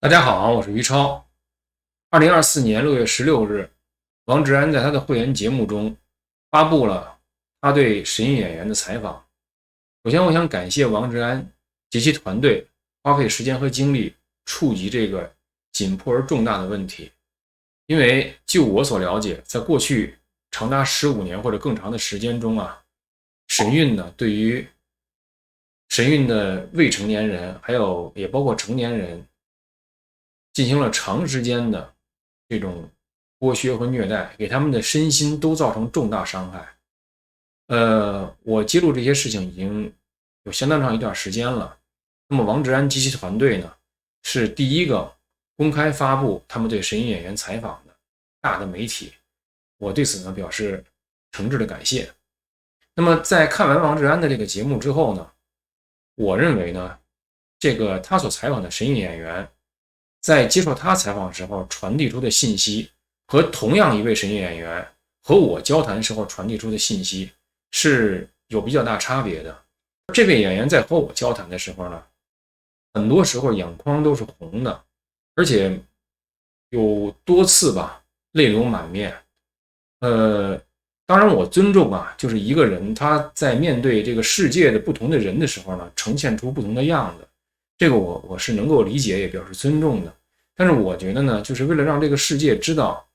大家好，我是于超。2024年6月16日，王志安在他的会员节目中发布了他对神韵演员的采访。首先，我想感谢王志安及其团队花费时间和精力触及这个紧迫而重大的问题。因为就我所了解，在过去长达15年或者更长的时间中神韵呢对于神韵的未成年人，还有也包括成年人，进行了长时间的这种剥削和虐待，给他们的身心都造成重大伤害。我揭露这些事情已经有相当长一段时间了。那么王志安及其团队呢，是第一个公开发布他们对神韵演员采访的大的媒体，我对此呢表示诚挚的感谢。那么在看完王志安的这个节目之后呢，我认为呢，这个他所采访的神韵演员在接受他采访时候传递出的信息，和同样一位神韵演员和我交谈时候传递出的信息是有比较大差别的。这位演员在和我交谈的时候呢，很多时候眼眶都是红的，而且有多次泪流满面。当然我尊重就是一个人他在面对这个世界的不同的人的时候呢，呈现出不同的样子，这个我是能够理解也表示尊重的。但是我觉得呢，就是为了让这个世界知道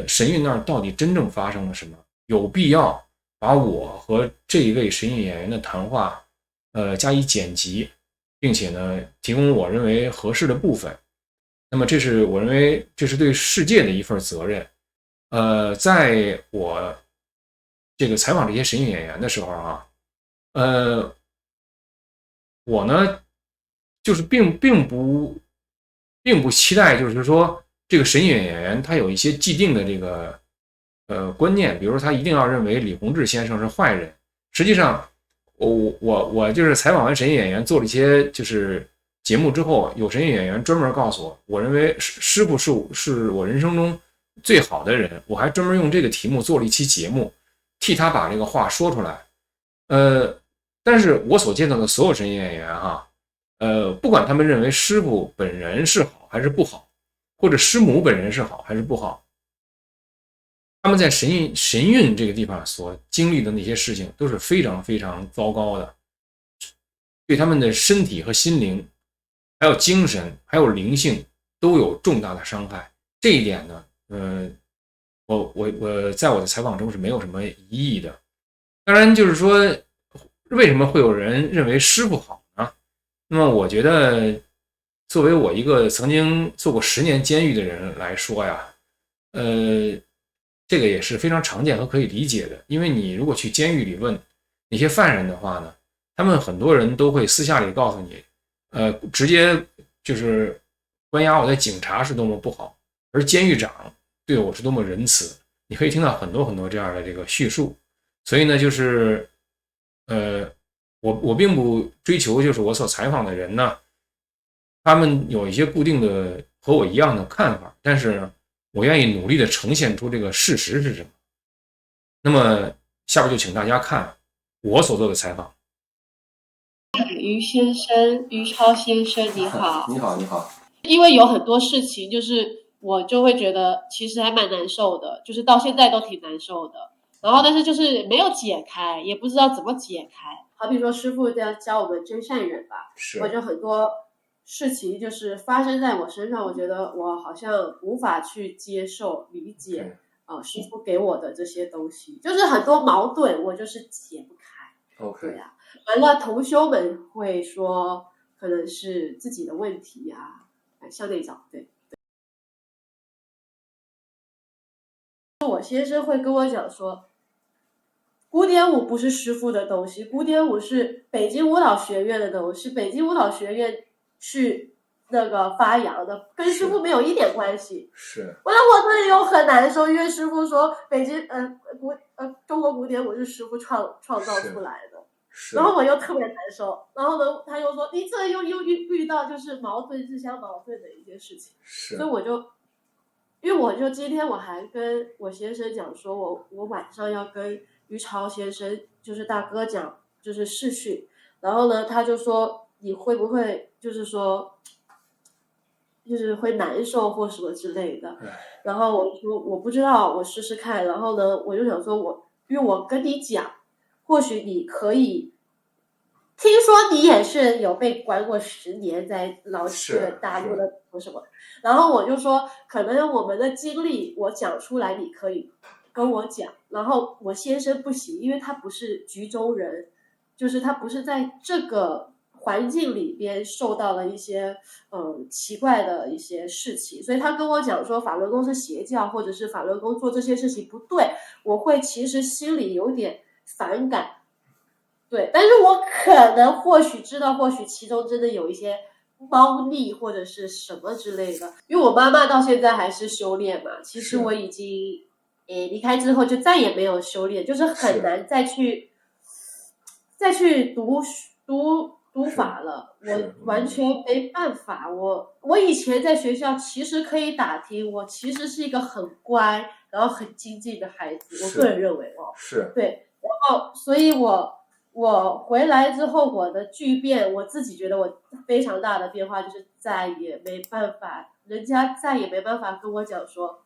神韵那儿到底真正发生了什么，有必要把我和这一位神韵演员的谈话加以剪辑，并且呢提供我认为合适的部分。那么这是我认为这是对世界的一份责任。在我这个采访这些神韵演员的时候我呢就是并不期待，就是说这个神韵演员他有一些既定的这个观念，比如说他一定要认为李洪志先生是坏人。实际上，我就是采访完神韵演员，做了一些就是节目之后，有神韵演员专门告诉我，我认为师傅是我人生中最好的人，我还专门用这个题目做了一期节目，替他把这个话说出来。但是我所见到的所有神韵演员不管他们认为师傅本人是好还是不好，或者师母本人是好还是不好，他们在神韵这个地方所经历的那些事情都是非常非常糟糕的，对他们的身体和心灵，还有精神，还有灵性都有重大的伤害。这一点呢，我在我的采访中是没有什么疑义的。当然，就是说，为什么会有人认为师傅好呢？那么，我觉得，作为我一个曾经做过10年监狱的人来说这个也是非常常见和可以理解的。因为你如果去监狱里问那些犯人的话呢，他们很多人都会私下里告诉你，直接就是关押我的警察是多么不好，而监狱长对我是多么仁慈。你可以听到很多很多这样的这个叙述。所以呢，就是我并不追求就是我所采访的人呢，他们有一些固定的和我一样的看法，但是呢，我愿意努力的呈现出这个事实是什么。那么下边就请大家看我所做的采访。于先生，于超先生，你好。你好，你好。因为有很多事情，就是我就会觉得其实还蛮难受的，就是到现在都挺难受的。然后，但是就是没有解开，也不知道怎么解开。好比说，师傅在教我们真善忍吧，或者很多事情就是发生在我身上，我觉得我好像无法去接受、理解师傅给我的这些东西，就是很多矛盾，我就是解不开。OK，对啊，完了，同修们会说，可能是自己的问题向内找。对。我先生会跟我讲说，古典舞不是师傅的东西，古典舞是北京舞蹈学院的东西，北京舞蹈学院去那个发扬的，跟师傅没有一点关系。是。我这里又很难受，因为师傅说北京中国古典舞是师傅创造出来的。然后我又特别难受，然后呢，他又说你这又遇到就是自相矛盾的一件事情，所以我就今天我还跟我先生讲说，我晚上要跟于超先生就是大哥讲就是视讯，然后呢他就说你会不会就是说就是会难受或什么之类的。然后我说我不知道，我试试看。然后呢，我就想说因为我跟你讲，或许你可以。听说你也是有被关过10年，在大陆的什么，然后我就说，可能我们的经历我讲出来，你可以跟我讲。然后我先生不行，因为他不是局中人，就是他不是在这个环境里边受到了一些奇怪的一些事情，所以他跟我讲说法轮功是邪教，或者是法轮功做这些事情不对，我会其实心里有点反感。对，但是我可能或许知道，或许其中真的有一些猫腻或者是什么之类的。因为我妈妈到现在还是修炼嘛，其实我已经离开之后就再也没有修炼，就是很难再去读法了，我完全没办法。我以前在学校其实可以打听，我其实是一个很乖然后很精进的孩子，我个人认为是对，然后所以我回来之后，我的巨变，我自己觉得我非常大的变化就是再也没办法，人家再也没办法跟我讲说，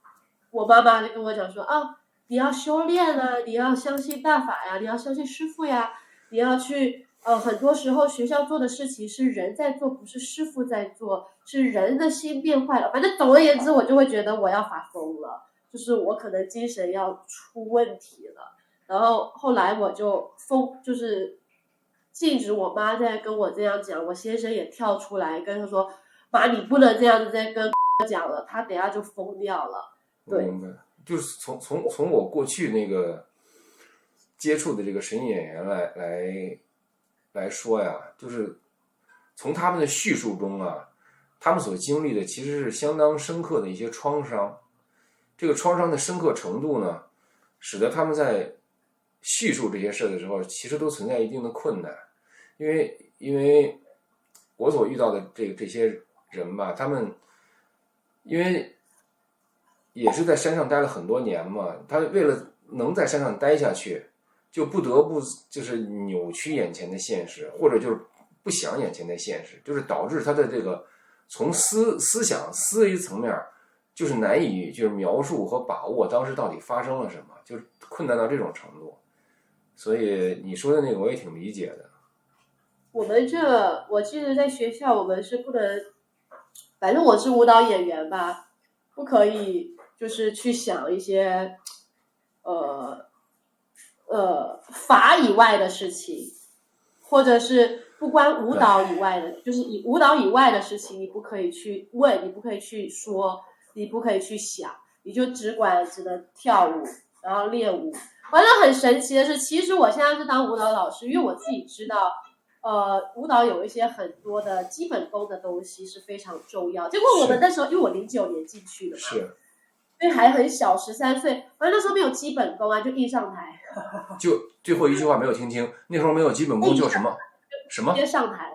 我妈妈就跟我讲说啊，你要修炼啊，你要相信大法呀，你要相信师父呀，你要去很多时候学校做的事情是人在做，不是师父在做，是人的心变坏了。反正总而言之，我就会觉得我要发疯了，就是我可能精神要出问题了。然后后来我就就是禁止我妈再跟我这样讲，我先生也跳出来跟他说：“妈，你不能这样子再跟讲了，他等下就疯掉了。”对，明白。就是从我过去那个接触的这个神演员来说呀，就是从他们的叙述中啊，他们所经历的其实是相当深刻的一些创伤。这个创伤的深刻程度呢，使得他们在叙述这些事的时候，其实都存在一定的困难，因为我所遇到的这些人吧，他们因为也是在山上待了很多年嘛，他为了能在山上待下去，就不得不就是扭曲眼前的现实，或者就是不想眼前的现实，就是导致他的这个从思想思维层面，就是难以就是描述和把握当时到底发生了什么，就是困难到这种程度。所以你说的那个我也挺理解的。我记得在学校我们是不能，反正我是舞蹈演员吧，不可以就是去想一些法以外的事情，或者是不关舞蹈以外的，就是以舞蹈以外的事情，你不可以去问，你不可以去说，你不可以去想，你就只能跳舞，然后练舞。完了，很神奇的是，其实我现在是当舞蹈老师，因为我自己知道，舞蹈有一些很多的基本功的东西是非常重要。结果我们那时候，因为我09年进去的嘛，是，所以还很小，13岁，反正那时候没有基本功啊，就一上台，就最后一句话没有听清，那时候没有基本功叫什么？什么？直接上台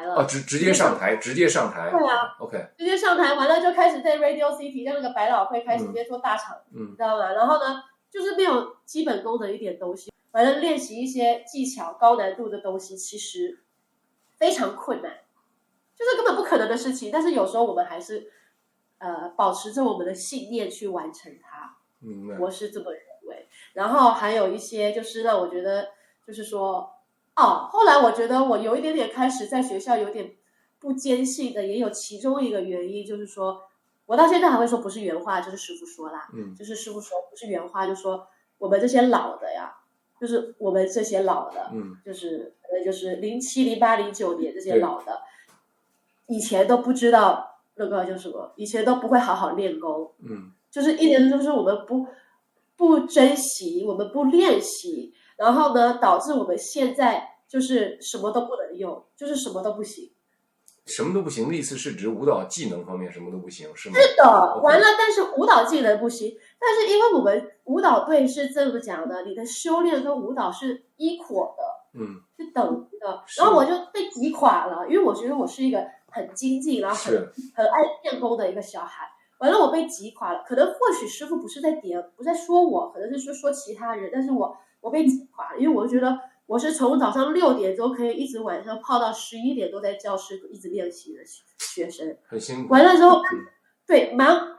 了。哦，直接上台。对啊 ，OK， 直接上台完了就开始在 Radio City 像那个百老汇开始接触大场，你知道吗？然后呢，就是没有基本功的一点东西，反正练习一些技巧高难度的东西，其实非常困难，就是根本不可能的事情。但是有时候我们还是保持着我们的信念去完成它，我是这么认为。然后还有一些就是让我觉得就是说后来我觉得我有一点点开始在学校有点不坚信的，也有其中一个原因，就是说我到现在还会说不是原话，就是师傅说啦，就是师傅说不是原话，就说我们这些老的呀，就是我们这些老的，就是07、08、09年这些老的，以前都不知道那个叫什么，以前都不会好好练功，就是一点就是我们不珍惜，我们不练习。然后呢，导致我们现在就是什么都不能用，就是什么都不行。什么都不行的意思是指舞蹈技能方面什么都不行，是吗？是的，完了，但是舞蹈技能不行。但是因为我们舞蹈队是这么讲的，你的修炼跟舞蹈是equal的，是等于的。然后我就被击垮了，因为我觉得我是一个很精进，然后很爱练功的一个小孩。完了，我被击垮了。可能或许师傅不是在说我，可能是说其他人，但是我被击垮了，因为我觉得我是从早上6点钟可以一直晚上泡到11点都在教室一直练习的学生，很辛苦。完了之后，对，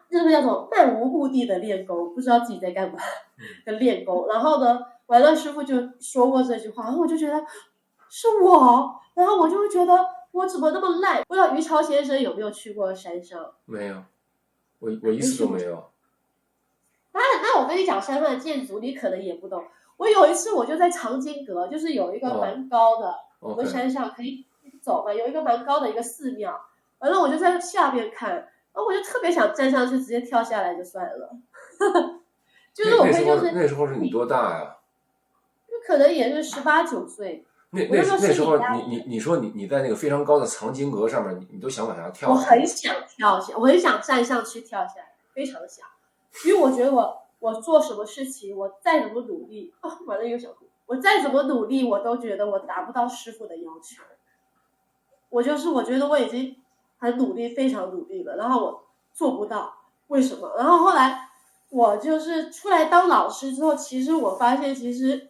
就是叫做漫无目的的练功，不知道自己在干嘛的练功。然后呢，完了师傅就说过这句话，然后我就觉得是我，然后我就会觉得我怎么那么烂？不知道于超先生有没有去过山上？没有，我一次都没有。那我跟你讲山上的建筑，你可能也不懂。我有一次我就在长津阁，就是有一个蛮高的，我们山上可以走嘛，有一个蛮高的一个寺庙，完了我就在下边看，然后我就特别想站上去直接跳下来就算了。就是我会就是那时候是你多大呀？可能也是18、19岁。那时候你说你在那个非常高的藏经阁上面，你都想往下跳。我很想跳下，我很想站上去跳下来，非常想，因为我觉得我做什么事情，我再怎么努力，完了又想哭，我再怎么努力，我都觉得我达不到师傅的要求。我觉得我已经很努力，非常努力了，然后我做不到，为什么？然后后来我就是出来当老师之后，其实我发现其实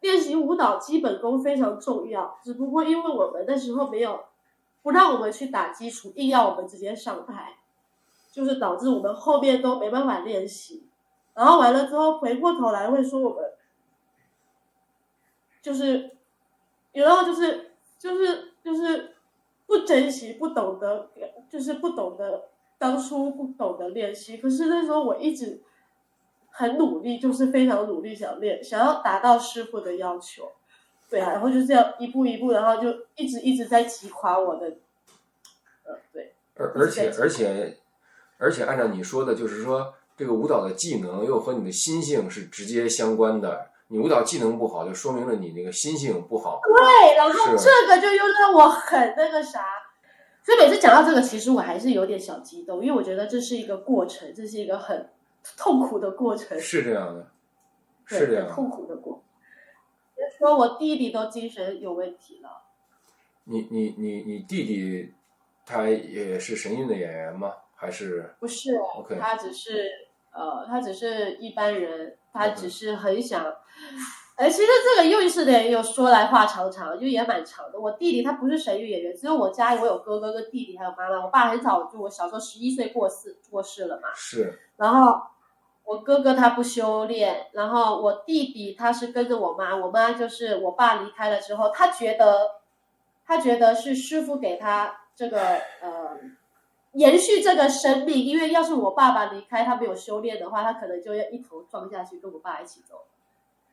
练习舞蹈基本功非常重要，只不过因为我们那时候不让我们去打基础，硬要我们直接上台，就是导致我们后面都没办法练习。然后完了之后回过头来会说我们就是然后就是不珍惜，不懂得，就是不懂得当初不懂得练习。可是那时候我一直很努力，就是非常努力想要达到师傅的要求。对啊，然后就这样一步一步，然后就一直在击垮我的，对。而且按照你说的，就是说这个舞蹈的技能又和你的心性是直接相关的。你舞蹈技能不好，就说明了你那个心性不好。对，然后这个就又让我很那个啥，所以每次讲到这个，其实我还是有点小激动，因为我觉得这是一个过程，这是一个很痛苦的过程。是这样的，是这样的，很痛苦的过程。说我弟弟都精神有问题了。你弟弟他也是神韵的演员吗？还是不是 ？OK， 他只是一般人，他只是很想。其实这个又是得又说来话长，就也蛮长的。我弟弟他不是神韵演员，只有我家里我有哥哥跟弟弟还有妈妈。我爸很早就我小时候11岁过世了嘛。是。然后我哥哥他不修炼，然后我弟弟他是跟着我妈，我妈就是我爸离开了之后，他觉得是师傅给他这个延续这个生命，因为要是我爸爸离开，他没有修炼的话，他可能就要一头撞下去跟我爸一起走。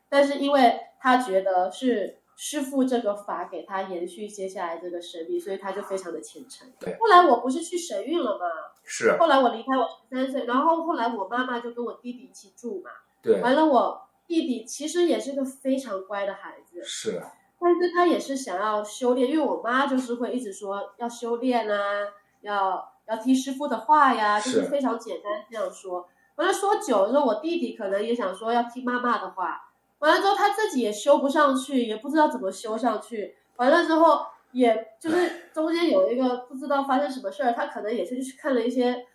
但是因为他觉得是师傅这个法给他延续接下来这个生命，所以他就非常的虔诚。对。后来我不是去神韵了吗？是。后来我离开我13岁，然后后来我妈妈就跟我弟弟一起住嘛。对。完了，我弟弟其实也是个非常乖的孩子。是。但是他也是想要修炼，因为我妈就是会一直说要修炼啊，要听师傅的话呀，就是非常简单这样说。完了说久了之后，我弟弟可能也想说要听妈妈的话。完了之后他自己也修不上去，也不知道怎么修上去。完了之后，也就是中间有一个不知道发生什么事儿，他可能也是去看了一些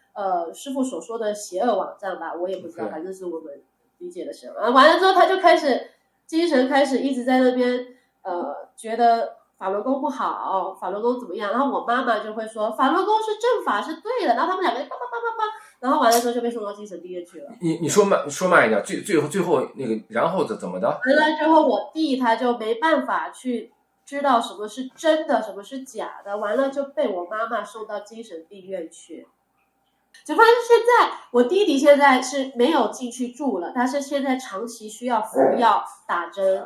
师傅所说的邪恶网站吧，我也不知道，反正是我们理解的神。完了之后他就开始精神开始一直在那边觉得法轮功不好，法轮功怎么样？然后我妈妈就会说法轮功是正法是对的，然后他们两个就叭叭叭叭叭，然后完了之后就被送到精神病院去了。你说慢一点，最后那个然后怎么的？完了之后我弟他就没办法去知道什么是真的，什么是假的，完了就被我妈妈送到精神病院去。只发现现在我弟弟现在是没有进去住了，他是现在长期需要服药打针。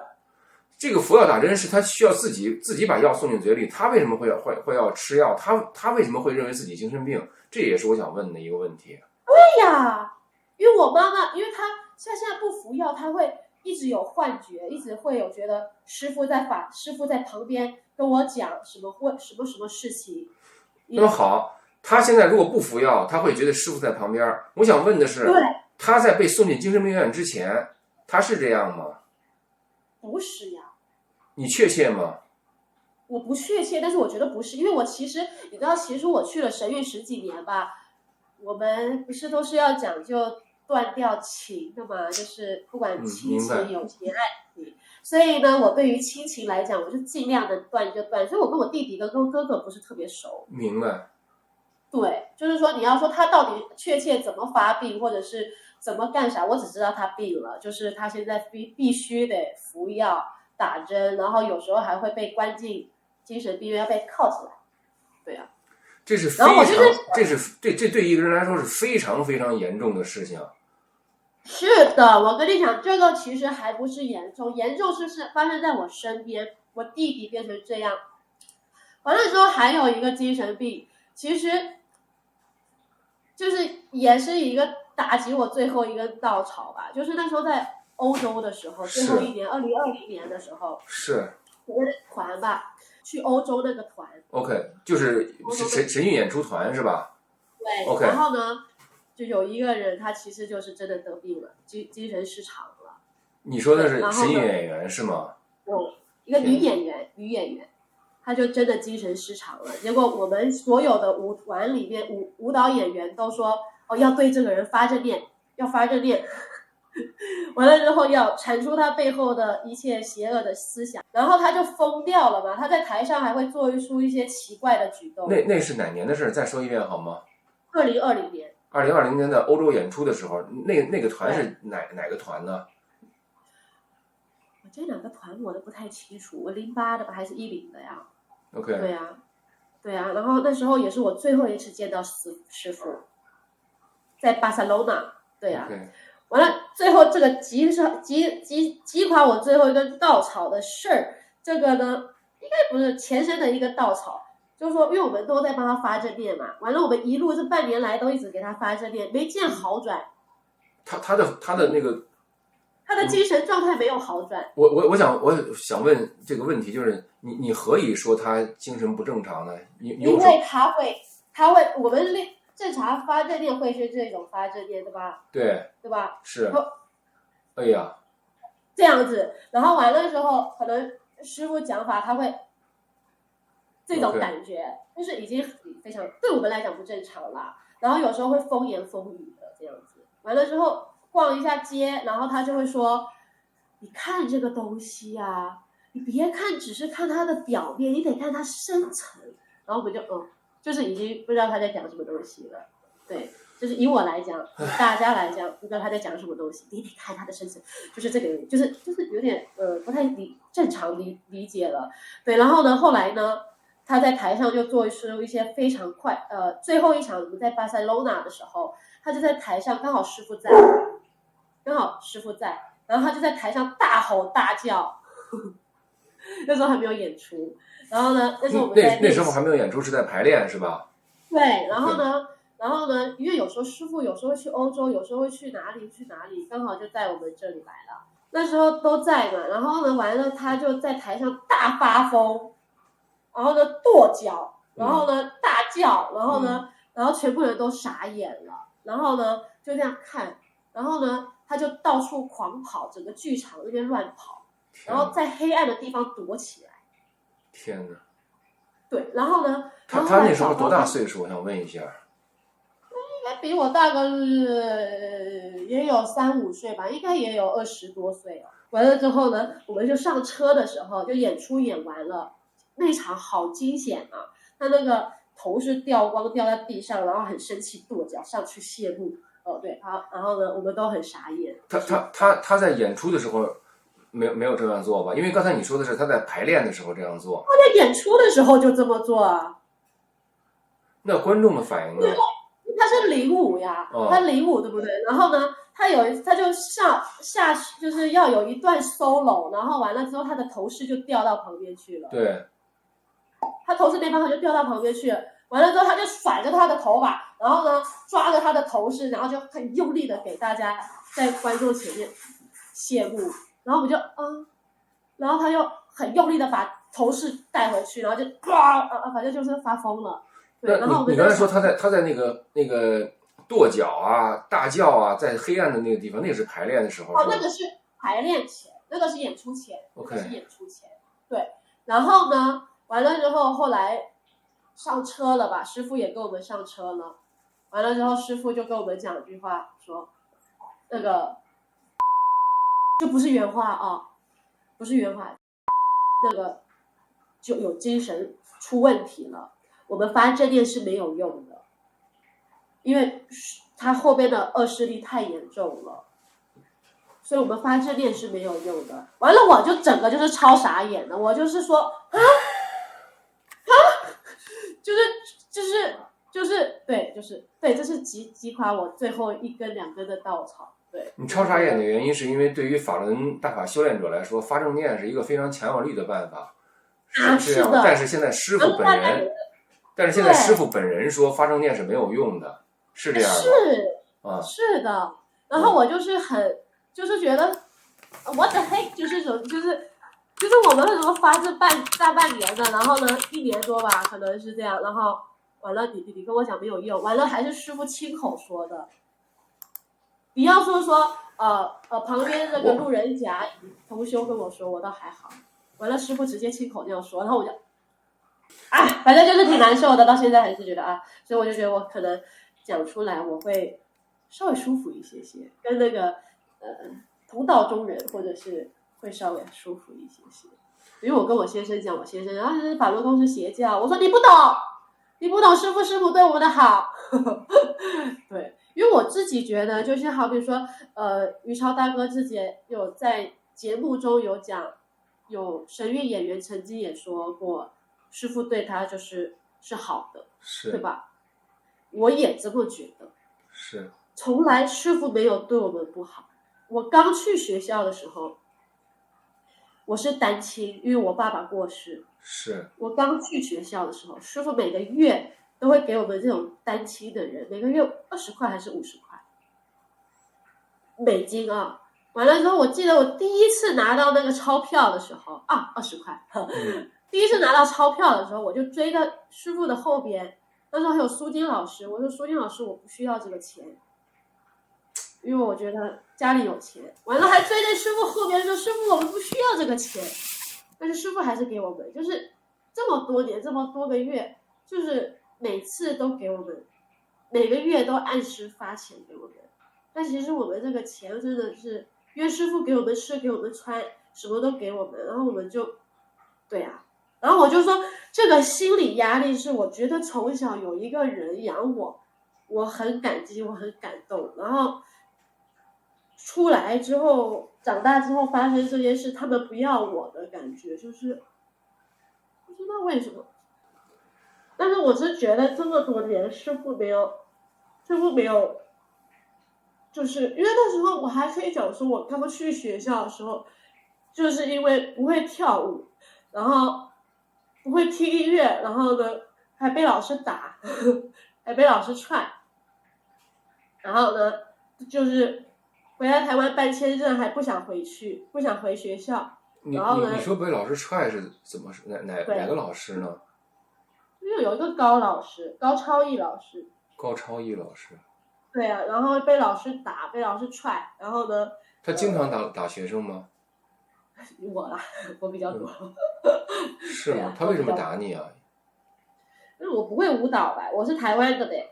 这个服药打针是他需要自己把药送进嘴里，他为什么会要吃药？他为什么会认为自己精神病？这也是我想问的一个问题。对呀，因为我妈妈，因为她现在不服药，她会一直有幻觉，一直会有觉得师傅在旁边跟我讲什么事情。那么好，他现在如果不服药，他会觉得师傅在旁边。我想问的是，他在被送进精神病院之前，他是这样吗？不是呀。你确切吗？我不确切，但是我觉得不是，因为我其实你知道，其实我去了神韵10几年吧，我们不是都是要讲究断掉情的嘛，就是不管亲情、友情、爱情。所以呢，我对于亲情来讲，我就尽量的断就断。所以我跟我弟弟跟哥哥不是特别熟。明白。对，就是说你要说他到底确切怎么发病，或者是怎么干啥，我只知道他病了，就是他现在必须得服药打针，然后有时候还会被关进精神病院，要被铐起来。对啊，这是非常，这对一个人来说是非常非常严重的事情。是的，我跟你讲，这个其实还不是严重，严重是发生在我身边，我弟弟变成这样。完了之后还有一个精神病，其实就是也是一个打击我最后一根稻草吧，就是那时候在欧洲的时候，最后一年2020年的时候，是我的团吧，去欧洲那个团 ，OK， 就是神韵演出团是吧？对 ，OK， 然后呢，就有一个人他其实就是真的得病了，精神失常了。你说的是神韵演员是吗？一个女演员，她就真的精神失常了。结果我们所有的舞团里面舞蹈演员都说，哦，要对这个人发正念，要发正念。完了之后要铲除他背后的一切邪恶的思想，然后他就疯掉了嘛。他在台上还会做出一些奇怪的举动。那是哪年的事？再说一遍好吗？2020年。2020年的欧洲演出的时候，那个团是哪个团呢？我这两个团我都不太清楚，我08的吧，还是10的呀 ？OK， 对呀，对呀。然后那时候也是我最后一次见到师傅，在巴塞罗那。对呀。Okay. 完了，最后这个击垮我最后一根稻草的事儿，这个呢，应该不是前身的一个稻草，就是说，因为我们都在帮他发正念嘛，完了我们一路这半年来都一直给他发正念，没见好转。他的那个，他的精神状态没有好转。我想问这个问题，就是你何以说他精神不正常呢？因为他会我们正常发正念会是这种发正念，对吧？对吧？是。哎呀，这样子，然后完了之后，可能师傅讲法他会这种感觉，就是已经非常对我们来讲不正常了。然后有时候会风言风语的这样子，完了之后逛一下街，然后他就会说：“你看这个东西啊，你别看只是看它的表面，你得看它深层。”然后我们就就是已经不知道他在讲什么东西了。对，就是以我来讲，大家来讲，不知道他在讲什么东西，你得看他的深层，就是这个，就是有点不太正常理解了。对，然后呢，后来呢，他在台上就做出一些非常快，最后一场我们在巴塞罗那的时候，他就在台上，刚好师傅在，然后他就在台上大吼大叫。那时候还没有演出，然后呢，那时候我们那时候还没有演出，是在排练是吧？对，然后呢，因为有时候师傅有时候会去欧洲，有时候会去哪里，刚好就在我们这里来了。那时候都在嘛，然后呢，完了他就在台上大发疯，然后呢跺脚，然后呢大叫，然后呢，然后全部人都傻眼了，然后呢就这样看，然后呢他就到处狂跑，整个剧场那边乱跑，然后在黑暗的地方躲起来。天哪！对，然后呢？他那时候多大岁数？我想问一下。应该比我大个也有3、5岁吧，应该也有20多岁了。完了之后呢，我们就上车的时候，就演出演完了，那场好惊险啊！他那个头是掉光，掉在地上，然后很生气，跺脚上去谢幕。对，好，然后呢，我们都很傻眼。他在演出的时候没有这样做吧？因为刚才你说的是他在排练的时候这样做。他在演出的时候就这么做啊。那观众的反应呢？他是05呀，他05对不对？然后呢，他就下就是要有一段 solo， 然后完了之后他的头饰就掉到旁边去了。对，他头饰没办法就掉到旁边去了。完了之后他就甩着他的头发，然后呢抓着他的头饰，然后就很用力的给大家在观众前面谢幕，然后我就然后他又很用力的把头饰带回去，然后就反正就是发疯了。对，然后我们你刚才说他在那个跺脚啊、大叫啊，在黑暗的那个地方，那是排练的时候。那个是排练前，那个是演出前。OK。那是演出前。对，然后呢，完了之后，后来上车了吧？师傅也跟我们上车了。完了之后，师傅就跟我们讲一句话，说那个就不是原话啊。不是圆滑，那个就有精神出问题了，我们发正念是没有用的，因为他后边的恶势力太严重了，所以我们发正念是没有用的。完了我就整个就是超傻眼的，我就是说对，这是击垮我最后一根两根的稻草。对，你超傻眼的原因是因为对于法轮大法修炼者来说，发正念是一个非常强有力的办法，是这样。但是现在师傅本人说发正念是没有用的，是这样的。是的。然后我就是就是觉得 what the heck， 就是我们为什么发这大半年的，然后呢1年多吧，可能是这样，然后完了你跟我讲没有用，完了还是师傅亲口说的。你要说旁边那个路人甲同修跟我说，我倒还好，完了师傅直接亲口这样说，然后我就反正就是挺难受的，到现在还是觉得所以我就觉得我可能讲出来我会稍微舒服一些，跟那个同道中人或者是会稍微舒服一些。因为我跟我先生讲，我先生法轮功是邪教，我说你不懂师傅对我们的好对，因为我自己觉得就是好比说于超大哥自己有在节目中有讲，有神韵演员曾经也说过师傅对他是好的，对吧？我也这么觉得，是从来师傅没有对我们不好。我刚去学校的时候，我是单亲，因为我爸爸过世。是我刚去学校的时候，师傅每个月都会给我们这种单亲的人，每个月20块还是50块美金啊。完了之后，我记得我第一次拿到那个钞票的时候20块第一次拿到钞票的时候，我就追到师傅的后边，那时候还有苏金老师，我说苏金老师我不需要这个钱，因为我觉得家里有钱。完了还追在师傅后边说，师傅我们不需要这个钱，但是师傅还是给我们，就是这么多年这么多个月，就是每次都给我们，每个月都按时发钱给我们。但其实我们这个钱真的是因为师傅给我们吃给我们穿什么都给我们，然后我们就然后我就说这个心理压力是我觉得从小有一个人养我很感激，我很感动。然后出来之后长大之后发生这件事，他们不要我的感觉就是不知道为什么。但是我是觉得这么多年师傅没有就是因为那时候我还可以讲说我刚去学校的时候，就是因为不会跳舞，然后不会听音乐，然后呢还被老师打还被老师踹，然后呢就是回来台湾办签证还不想回学校。然后呢你说被老师踹是怎么哪个老师呢？因为有一个高超毅老师。对啊，然后被老师打，被老师踹，然后呢？他经常打学生吗？我比较多。是吗？他为什么打你啊？因为我不会舞蹈吧，我是台湾的呗。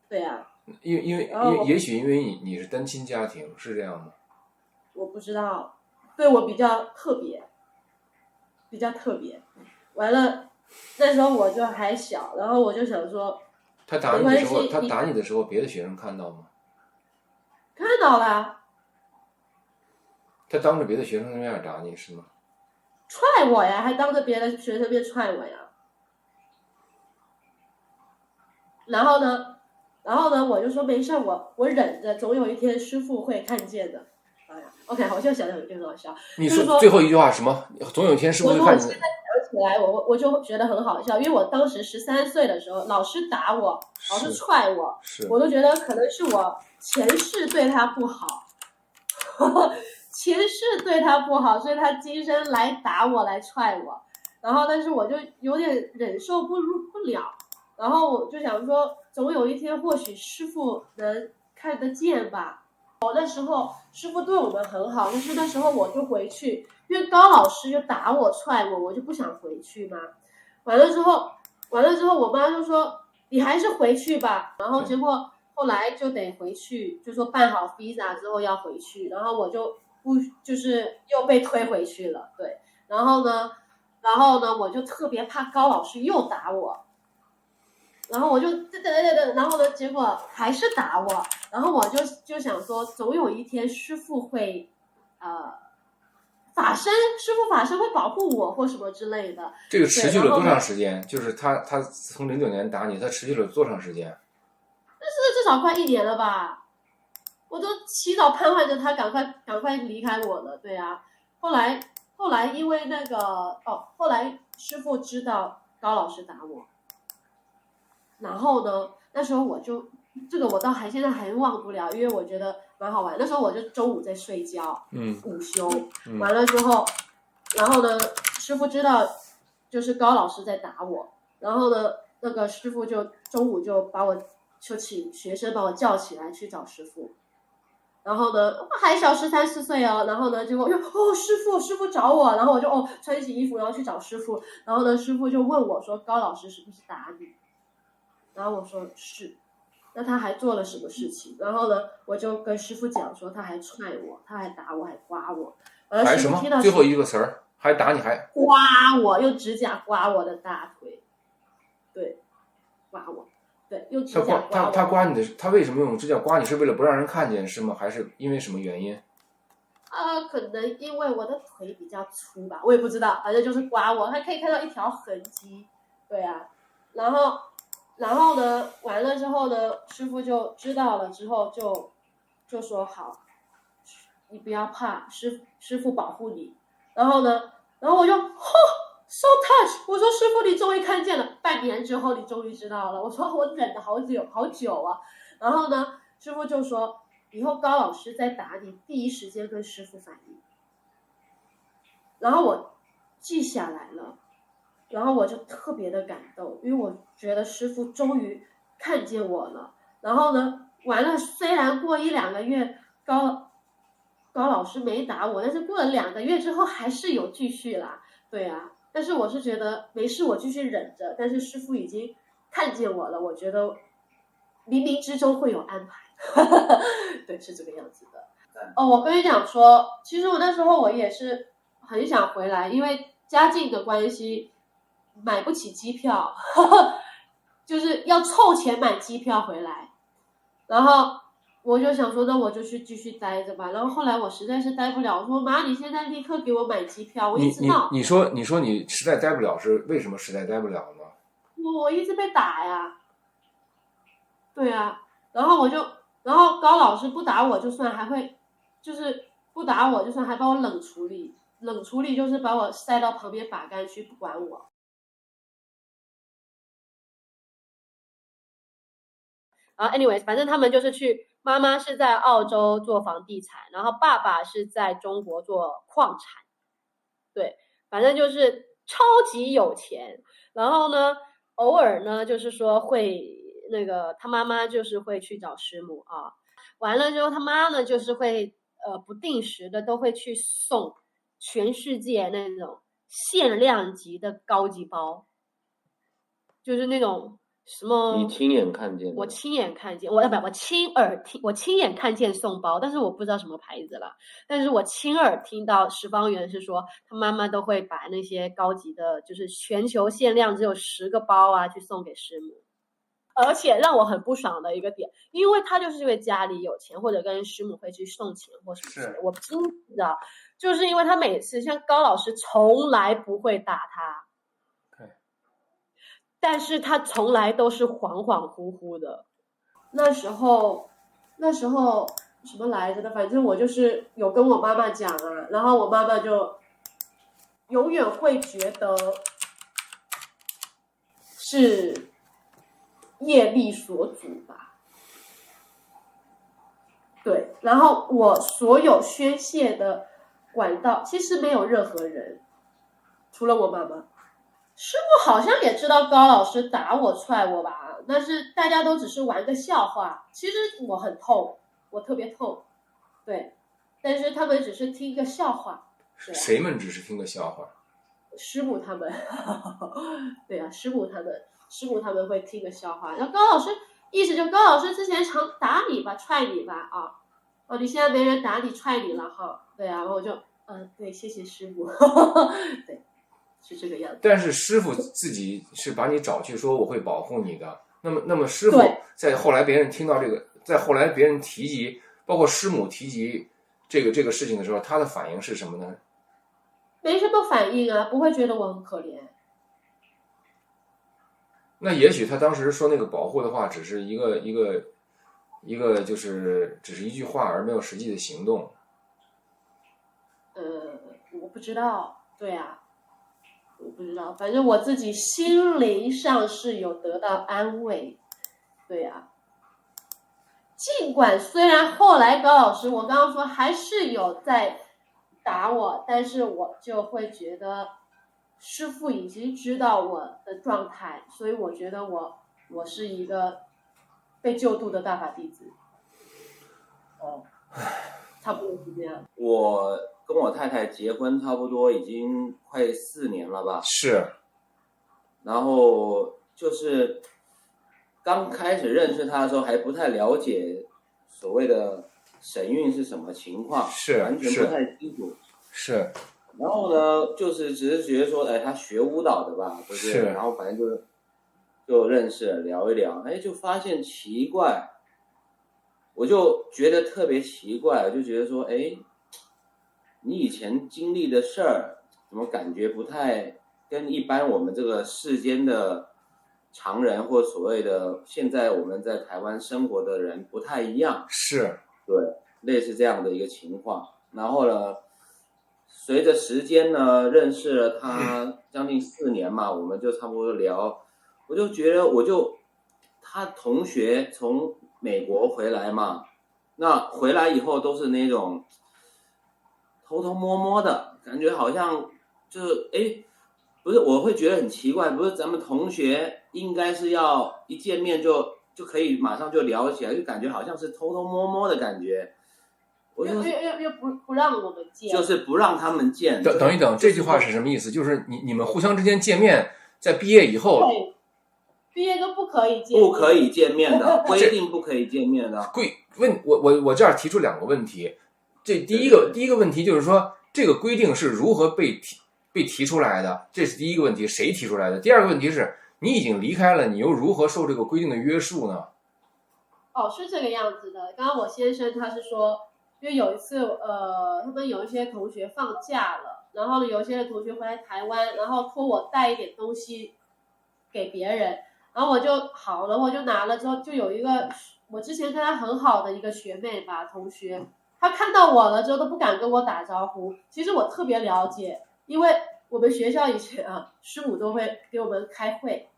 对啊。因为也许因为你是单亲家庭，是这样吗？我不知道，对我比较特别。完了，那时候我就还小，然后我就想说。他打你的时候，别的学生看到吗？看到了。他当着别的学生的面打你是吗？踹我呀，还当着别的学生面踹我呀。然后呢，我就说没事，我忍着，总有一天师傅会看见的。OK， 我就想有点好笑。你说最后一句话什么？总有一天师傅会看见。起来我就觉得很好笑，因为我当时13岁的时候，老师打我，老师踹我，我都觉得可能是我前世对他不好前世对他不好，所以他今生来打我来踹我。然后但是我就有点忍受不了，然后我就想说总有一天或许师傅能看得见吧。那时候师傅对我们很好，但是那时候我就回去，因为高老师就打我踹我就不想回去嘛。完了之后我妈就说你还是回去吧，然后结果后来就得回去，就说办好 visa 之后要回去，然后我就不就是又被推回去了，对。然后呢，我就特别怕高老师又打我，然后我就然后呢，结果还是打我，然后我就想说，总有一天师傅会，师傅法身会保护我或什么之类的。这个持续了多长时间？就是他从09年打你，他持续了多长时间？但是至少快1年了吧，我都祈祷盼望着他赶快离开我了，对啊。后来因为那个后来师傅知道高老师打我，然后呢，那时候我就这个我现在还忘不了，因为我觉得蛮好玩。那时候我就中午在睡觉，午休，完了之后，然后呢，师傅知道就是高老师在打我，然后呢，那个师傅就中午就请学生把我叫起来去找师傅。然后呢，我还小13、14岁哦。然后呢，结果师傅找我，然后我就穿起衣服，然后去找师傅。然后呢，师傅就问我说：“高老师是不是打你？”然后我说是。那他还做了什么事情？然后呢，我就跟师傅讲说，他还踹我，他还打我，还刮我。还什么？最后一个词儿，还打你，还刮我，用指甲刮我的大腿，对，刮我。对，用指甲刮我。他刮你的，他为什么用指甲刮你？是为了不让人看见是吗？还是因为什么原因？可能因为我的腿比较粗吧，我也不知道，反正就是刮我，还可以看到一条痕迹。对啊，然后呢，完了之后呢，师傅就知道了之后就说好，你不要怕，师傅保护你。然后我就So touch！ 我说师傅，你终于看见了，半年之后你终于知道了。我说我忍了好久啊。然后呢，师傅就说以后高老师再打你，第一时间跟师傅反映。然后我记下来了，然后我就特别的感动，因为我觉得师傅终于看见我了。然后呢，完了，虽然过1-2个月高老师没打我，但是过了2个月之后还是有继续啦，对啊。但是我是觉得没事，我继续忍着。但是师傅已经看见我了，我觉得冥冥之中会有安排。对，是这个样子的。我跟你讲说，其实我那时候我也是很想回来，因为家境的关系，买不起机票，就是要凑钱买机票回来。然后我就想说，那我就去继续待着吧。然后后来我实在是待不了，我说妈，你现在立刻给我买机票。我一直闹。你说你实在待不了，是为什么实在待不了呢？我一直被打呀。对啊，然后高老师不打我就算，还会就是不打我就算，还把我冷处理。冷处理就是把我塞到旁边把杆去，不管我。然后 anyways， 反正他们就是去，妈妈是在澳洲做房地产，然后爸爸是在中国做矿产。对，反正就是超级有钱。然后呢，偶尔呢就是说会那个他妈妈就是会去找师母啊，完了之后他妈呢就是会不定时的都会去送全世界那种限量级的高级包，就是那种什么。你亲眼看见的？我亲眼看见，我亲眼看见送包，但是我不知道什么牌子了。但是我亲耳听到石方圆是说，他妈妈都会把那些高级的，就是全球限量只有10个包啊，去送给师母。而且让我很不爽的一个点，因为他就是因为家里有钱，或者跟师母会去送钱或什么之类的，我不知道，就是因为他每次像高老师从来不会打他。但是他从来都是恍恍惚惚的。那时候什么来着的，反正我就是有跟我妈妈讲啊，然后我妈妈就永远会觉得是业力所阻吧。对，然后我所有宣泄的管道其实没有任何人，除了我妈妈。师傅好像也知道高老师打我踹我吧，但是大家都只是玩个笑话。其实我很痛，我特别痛，对，但是他们只是听个笑话。谁们只是听个笑话？师母他们，对啊，师母他们会听个笑话。然后高老师意思就高老师之前常打你吧，踹你吧啊，你现在没人打你踹你了哈，对啊，然后我就对，谢谢师傅，对，是这个样子。但是师傅自己是把你找去说我会保护你的，那么师傅对，在后来别人听到这个，在后来别人提及，包括师母提及这个事情的时候，他的反应是什么呢？没什么反应啊，不会觉得我很可怜。那也许他当时说那个保护的话，只是一个就是只是一句话，而没有实际的行动。我不知道，对啊，我不知道，反正我自己心灵上是有得到安慰，对啊。尽管虽然后来高老师，我刚刚说还是有在打我，但是我就会觉得师傅已经知道我的状态，所以我觉得我是一个被救度的大法弟子。差不多是这样。我跟我太太结婚差不多已经快4年了吧，是，然后就是刚开始认识她的时候还不太了解所谓的神韵是什么情况，是完全不太清楚。是，然后呢，就是只是觉得说，哎，她学舞蹈的吧，不是然后反正就认识了，聊一聊，哎，就发现奇怪。我就觉得特别奇怪，就觉得说，哎，你以前经历的事儿，怎么感觉不太跟一般我们这个世间的常人或所谓的现在我们在台湾生活的人不太一样，是，对，类似这样的一个情况。然后呢，随着时间呢，认识了他将近4年嘛，我们就差不多聊，我就觉得他同学从美国回来嘛，那回来以后都是那种偷偷摸摸的感觉，好像就是不是，我会觉得很奇怪，不是咱们同学应该是要一见面就可以马上就聊起来，就感觉好像是偷偷摸摸的感觉。我就又不让我们见，就是不让他们见。等一等，这句话是什么意思？就是你们互相之间见面，在毕业以后，对，毕业都不可以见面，不可以见面的，规定不可以见面的。我这儿提出2个问题，这第一个问题就是说，这个规定是如何被提出来的？这是第一个问题，谁提出来的？第二个问题是你已经离开了，你又如何受这个规定的约束呢？是这个样子的。刚刚我先生他是说，因为有一次他们有一些同学放假了，然后呢有一些同学回来台湾，然后托我带一点东西给别人，然后我就好了，我就拿了之后，就有一个我之前跟他很好的一个学妹吧，同学，她看到我了之后都不敢跟我打招呼。其实我特别了解，因为我们学校以前师母都会给我们开会，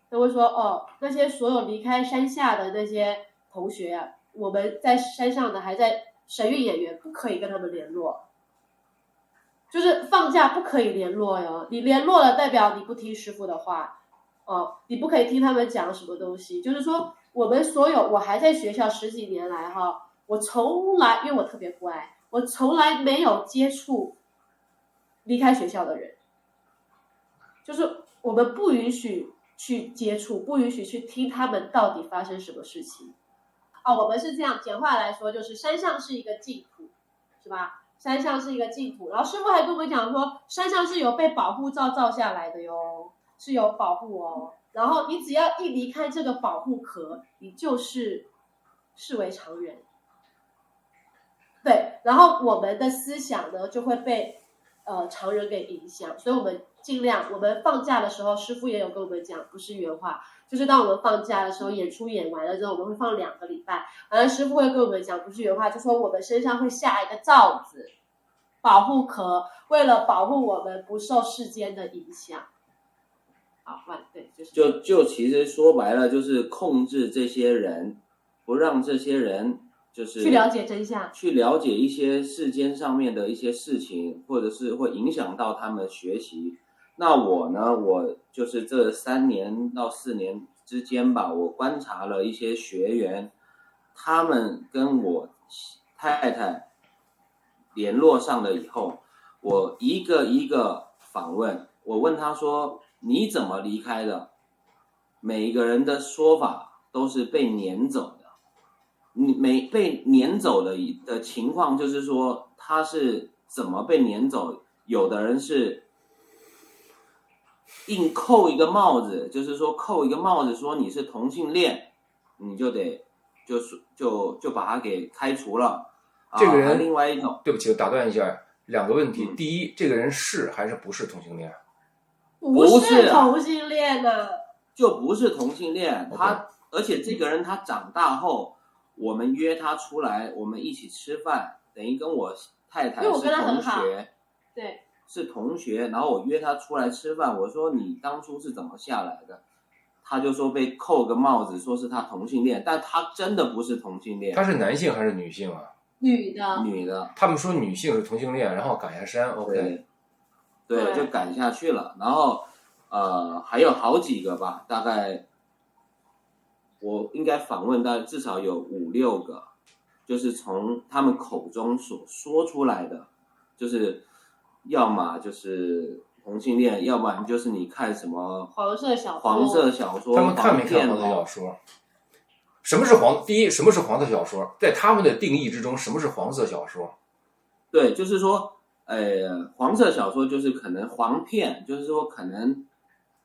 都会说那些所有离开山下的那些同学啊，我们在山上的还在神韵演员，不可以跟他们联络，就是放假不可以联络哟。你联络了，代表你不听师傅的话，你不可以听他们讲什么东西。就是说，我们所有，我还在学校10几年来我从来，因为我特别乖，我从来没有接触离开学校的人，就是我们不允许去接触，不允许去听他们到底发生什么事情。我们是这样，简化来说就是山上是一个净土，是吧？山上是一个净土，然后师父还跟我们讲说，山上是有被保护罩罩下来的哟，是有保护哦。然后你只要一离开这个保护壳，你就是视为常人。对，然后我们的思想呢就会被常人给影响，所以我们尽量，我们放假的时候，师父也有跟我们讲，不是原话，就是当我们放假的时候，演出演完了之后，我们会放2个礼拜，完了师父会跟我们讲，不是原话，就说我们身上会下一个罩子，保护壳，为了保护我们不受世间的影响。对，就其实说白了，就是控制这些人，不让这些人就是去了解真相，去了解一些世间上面的一些事情，或者是会影响到他们学习。那我呢，我就是这3年到4年之间吧，我观察了一些学员，他们跟我太太联络上了以后，我一个一个访问，我问他说你怎么离开的？每一个人的说法都是被撵走的。被撵走的情况就是说，他是怎么被撵走，有的人是硬扣一个帽子，就是说扣一个帽子说你是同性恋，你就得就把他给开除了。这个人，另外一种，对不起，我打断一下，两个问题。第一，这个人是还是不是同性恋？不是同性恋的，就不是同性恋。他而且这个人他长大后，我们约他出来，我们一起吃饭，等于跟我太太是同学，对，是同学。然后我约他出来吃饭，我说你当初是怎么下来的？他就说被扣个帽子，说是他同性恋，但他真的不是同性恋。他是男性还是女性啊？女的。女的。他们说女性是同性恋，然后赶下山 ，OK。对，就赶下去了。然后还有好几个吧，大概我应该访问到至少有5、6个，就是从他们口中所说出来的，就是要么就是同性恋，要不然就是你看什么黄色小说，他们看没看黄色小说？什么是第一，什么是黄色小说？在他们的定义之中，什么是黄色小说？对，就是说，黄色小说就是可能黄片，就是说可能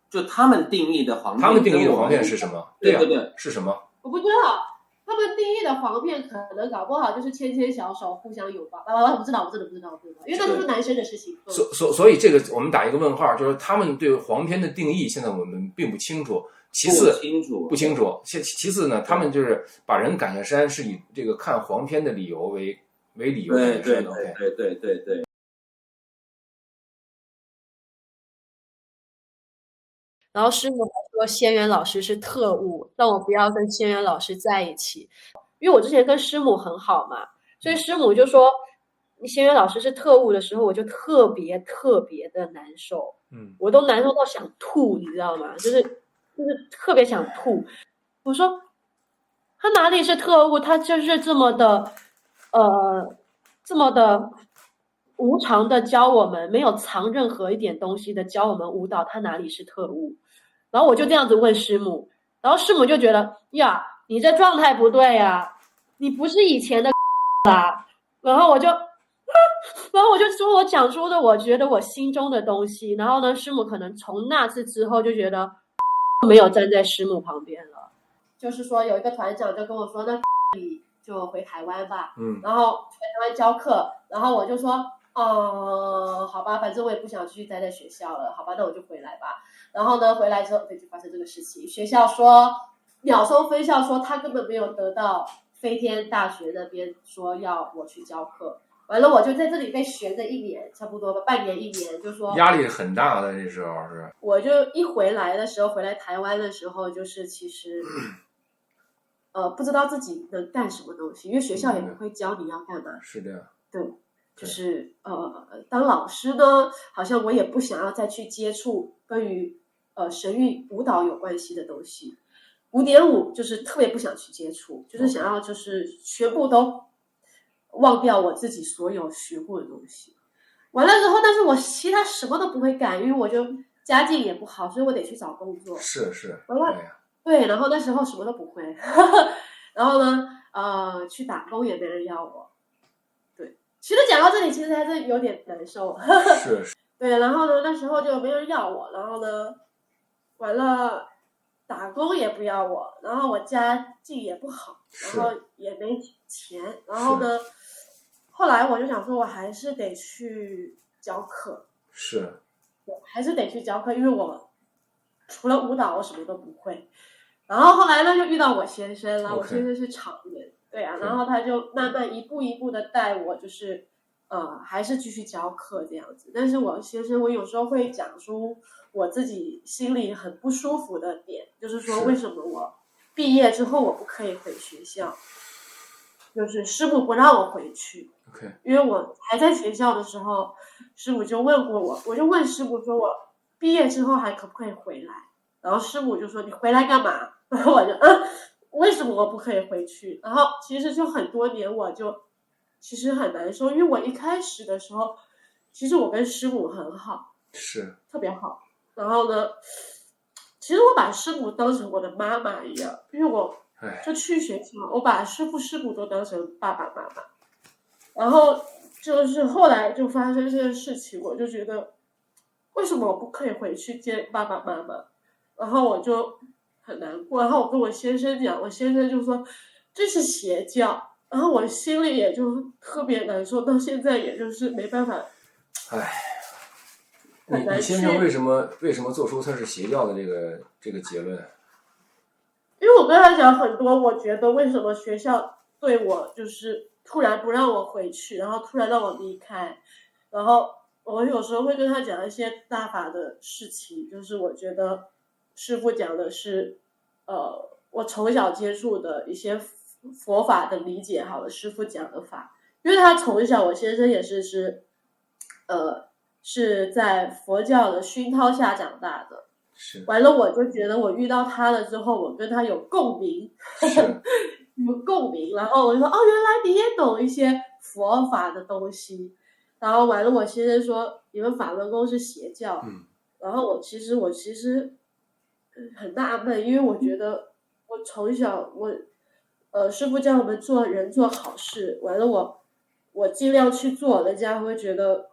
就他们定义的黄片。他们定义的黄片是什么？对，是什么？我不知道，他们定义的黄片可能搞不好就是牵牵小手、互相拥抱。我不知道，我真的不知道，因为那都是男生的事情。所以这个我们打一个问号，就是他们对黄片的定义，现在我们并不清楚。其次，不清楚。其次呢，他们就是把人赶下山，是以这个看黄片的理由为理由。对。然后师母还说仙源老师是特务，让我不要跟仙源老师在一起，因为我之前跟师母很好嘛，所以师母就说仙源老师是特务的时候，我就特别的难受，我都难受到想吐，你知道吗？就是特别想吐。我说他哪里是特务，他就是这么的无偿的教我们，没有藏任何一点东西的教我们舞蹈，他哪里是特务？然后我就这样子问师母，然后师母就觉得呀，你这状态不对呀，你不是以前的啦。然后我就说我讲出的我觉得我心中的东西。然后呢，师母可能从那次之后就觉得没有站在师母旁边了。就是说有一个团长就跟我说，那你就回台湾吧，然后回台湾教课。然后我就说好吧，反正我也不想继续待在学校了，好吧，那我就回来吧。然后呢，回来之后就发生这个事情。学校说，鸟松分校说他根本没有得到飞天大学那边说要我去教课。完了，我就在这里被悬着1年，差不多吧，半年1年，就说压力很大的。那时候是，我就一回来的时候，回来台湾的时候，就是其实不知道自己能干什么东西，因为学校也不会教你要干嘛。是的，对。就是当老师呢，好像我也不想要再去接触跟与神韵舞蹈有关系的东西。古典舞就是特别不想去接触，就是想要就是全部都忘掉我自己所有学过的东西。完了之后，但是我其他什么都不会干，因为我就家境也不好，所以我得去找工作。是，完了，对，然后那时候什么都不会，然后呢，去打工也没人要我。其实讲到这里，其实还是有点难受。是。对，然后呢，那时候就没人要我，然后呢，完了，打工也不要我，然后我家境也不好，然后也没钱，然后呢，后来我就想说，我还是得去教课。是。我还是得去教课，因为我除了舞蹈，我什么都不会。然后后来呢，就遇到我先生了。我先生是厂人。对啊，然后他就慢慢一步一步的带我，就是还是继续教课这样子。但是我先生，我有时候会讲出我自己心里很不舒服的点，就是说为什么我毕业之后我不可以回学校，就是师母不让我回去。因为我还在学校的时候，师母就问过我，我就问师母说我毕业之后还可不可以回来，然后师母就说你回来干嘛？然后我就为什么我不可以回去？然后其实就很多年，我就其实很难受，因为我一开始的时候，其实我跟师母很好，是特别好。然后呢，其实我把师母当成我的妈妈一样，因为我就去学校，我把师傅师母都当成爸爸妈妈。然后就是后来就发生这件事情，我就觉得为什么我不可以回去见爸爸妈妈？然后我就很难过，然后我跟我先生讲，我先生就说这是邪教，然后我心里也就特别难受，到现在也就是没办法。哎，很难你先生为什么做出他是邪教的这个结论？因为我跟他讲很多，我觉得为什么学校对我就是突然不让我回去，然后突然让我离开，然后我有时候会跟他讲一些大法的事情，就是我觉得师父讲的是，我从小接触的一些佛法的理解，好了，师父讲的法，因为他从小，我先生也是在佛教的熏陶下长大的。是，完了，我就觉得我遇到他了之后，我跟他有共鸣，有共鸣。然后我就说，哦，原来你也懂一些佛法的东西。然后完了，我先生说你们法轮功是邪教。然后我其实很纳闷，因为我觉得我从小师父叫我们做人做好事，完了我尽量去做，人家会觉得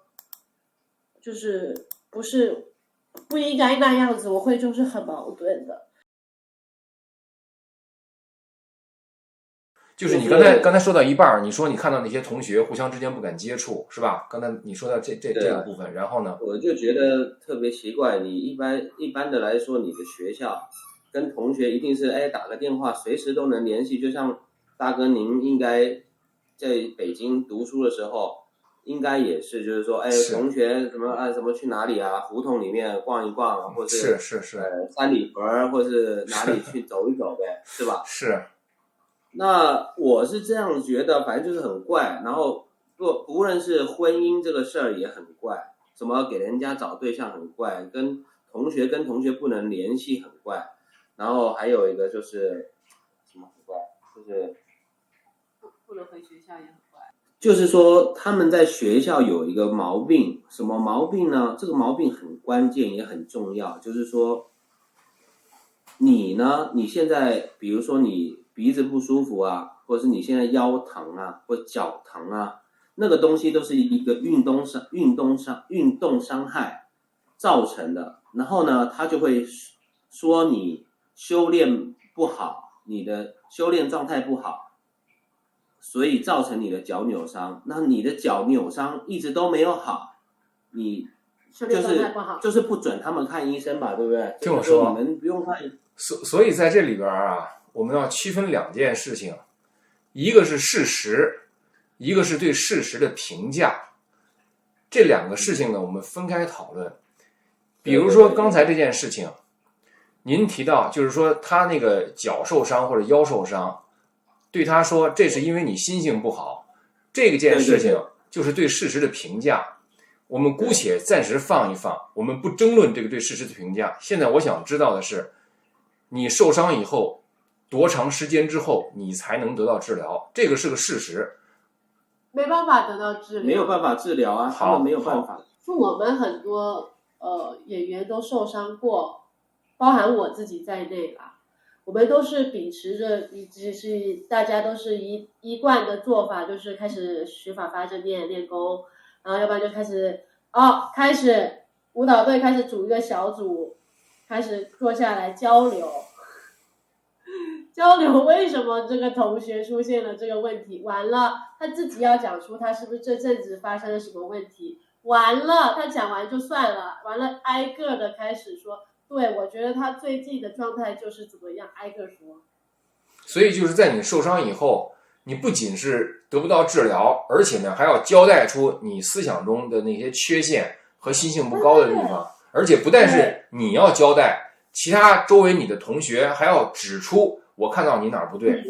就是不应该那样子，我会就是很矛盾的。就是你刚才说到一半，你说你看到那些同学互相之间不敢接触，是吧？刚才你说到这个部分，然后呢？我就觉得特别奇怪，你一般的来说，你的学校跟同学一定是打个电话，随时都能联系。就像大哥您应该在北京读书的时候，应该也是，就是说，同学什么去哪里啊？胡同里面逛一逛，或是三里屯，或是哪里去走一走呗，是吧？是。那我是这样觉得，反正就是很怪。然后不论是婚姻这个事儿也很怪，什么给人家找对象很怪，跟同学不能联系很怪。然后还有一个就是什么很怪，就是不能回学校也很怪。就是说他们在学校有一个毛病，什么毛病呢？这个毛病很关键也很重要，就是说你呢，你现在比如说你鼻子不舒服啊，或者是你现在腰疼啊，或脚疼啊，那个东西都是一个运动伤害造成的。然后呢，他就会说你修炼不好，你的修炼状态不好，所以造成你的脚扭伤。那你的脚扭伤一直都没有好，你就是不准他们看医生吧，对不对？听我说，你们不用看。所以在这里边啊，我们要区分两件事情，一个是事实，一个是对事实的评价。这两个事情呢，我们分开讨论。比如说刚才这件事情，您提到就是说他那个脚受伤或者腰受伤，对他说这是因为你心性不好，这件事情就是对事实的评价。我们姑且暂时放一放，我们不争论这个对事实的评价。现在我想知道的是，你受伤以后多长时间之后你才能得到治疗？这个是个事实。没办法得到治疗，没有办法治疗啊，他们没有办法。我们很多演员都受伤过，包含我自己在内吧。我们都是秉持着大家都是一贯的做法，就是开始学法发正念练功，然后要不然就开始舞蹈队开始组一个小组，开始坐下来交流为什么这个同学出现了这个问题，完了他自己要讲出他是不是这阵子发生了什么问题，完了他讲完就算了，完了挨个的开始说，对，我觉得他最近的状态就是怎么样，挨个说。所以就是在你受伤以后，你不仅是得不到治疗，而且呢还要交代出你思想中的那些缺陷和心性不高的地方，而且不但是你要交代，其他周围你的同学还要指出我看到你哪儿不对。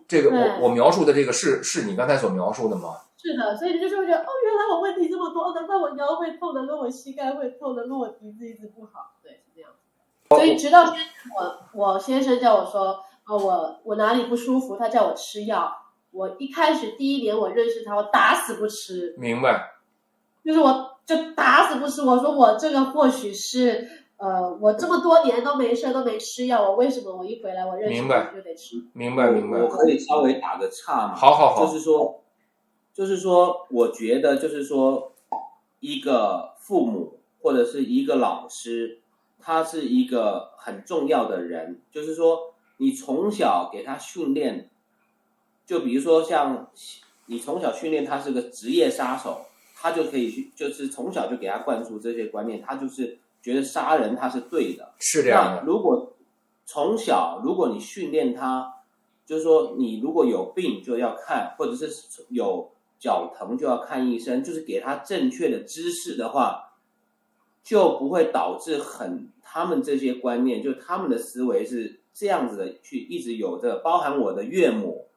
这个我描述的这个是你刚才所描述的吗？是的，所以你就是会觉得原来我问题这么多，难怪我腰会痛，难怪我膝盖会痛，难怪我鼻子一直不好，对，是这样。所以直到现在我先生叫我说我哪里不舒服，他叫我吃药，我一开始第一年我认识他，我打死不吃。明白。就是我就打死不吃，我说我这个或许是我这么多年都没事都没吃药，我为什么我一回来我认识你就得吃？明白。我可以稍微打个岔吗？好。就是说，我觉得就是说，一个父母或者是一个老师，他是一个很重要的人。就是说，你从小给他训练，就比如说像你从小训练他是个职业杀手，他就可以去，就是从小就给他灌输这些观念，他就是觉得杀人他是对的。是这样的。那如果从小，如果你训练他，就是说你如果有病就要看，或者是有脚疼就要看医生，就是给他正确的知识的话，就不会导致他们这些观念，就他们的思维是这样子的，去一直有的，包含我的岳母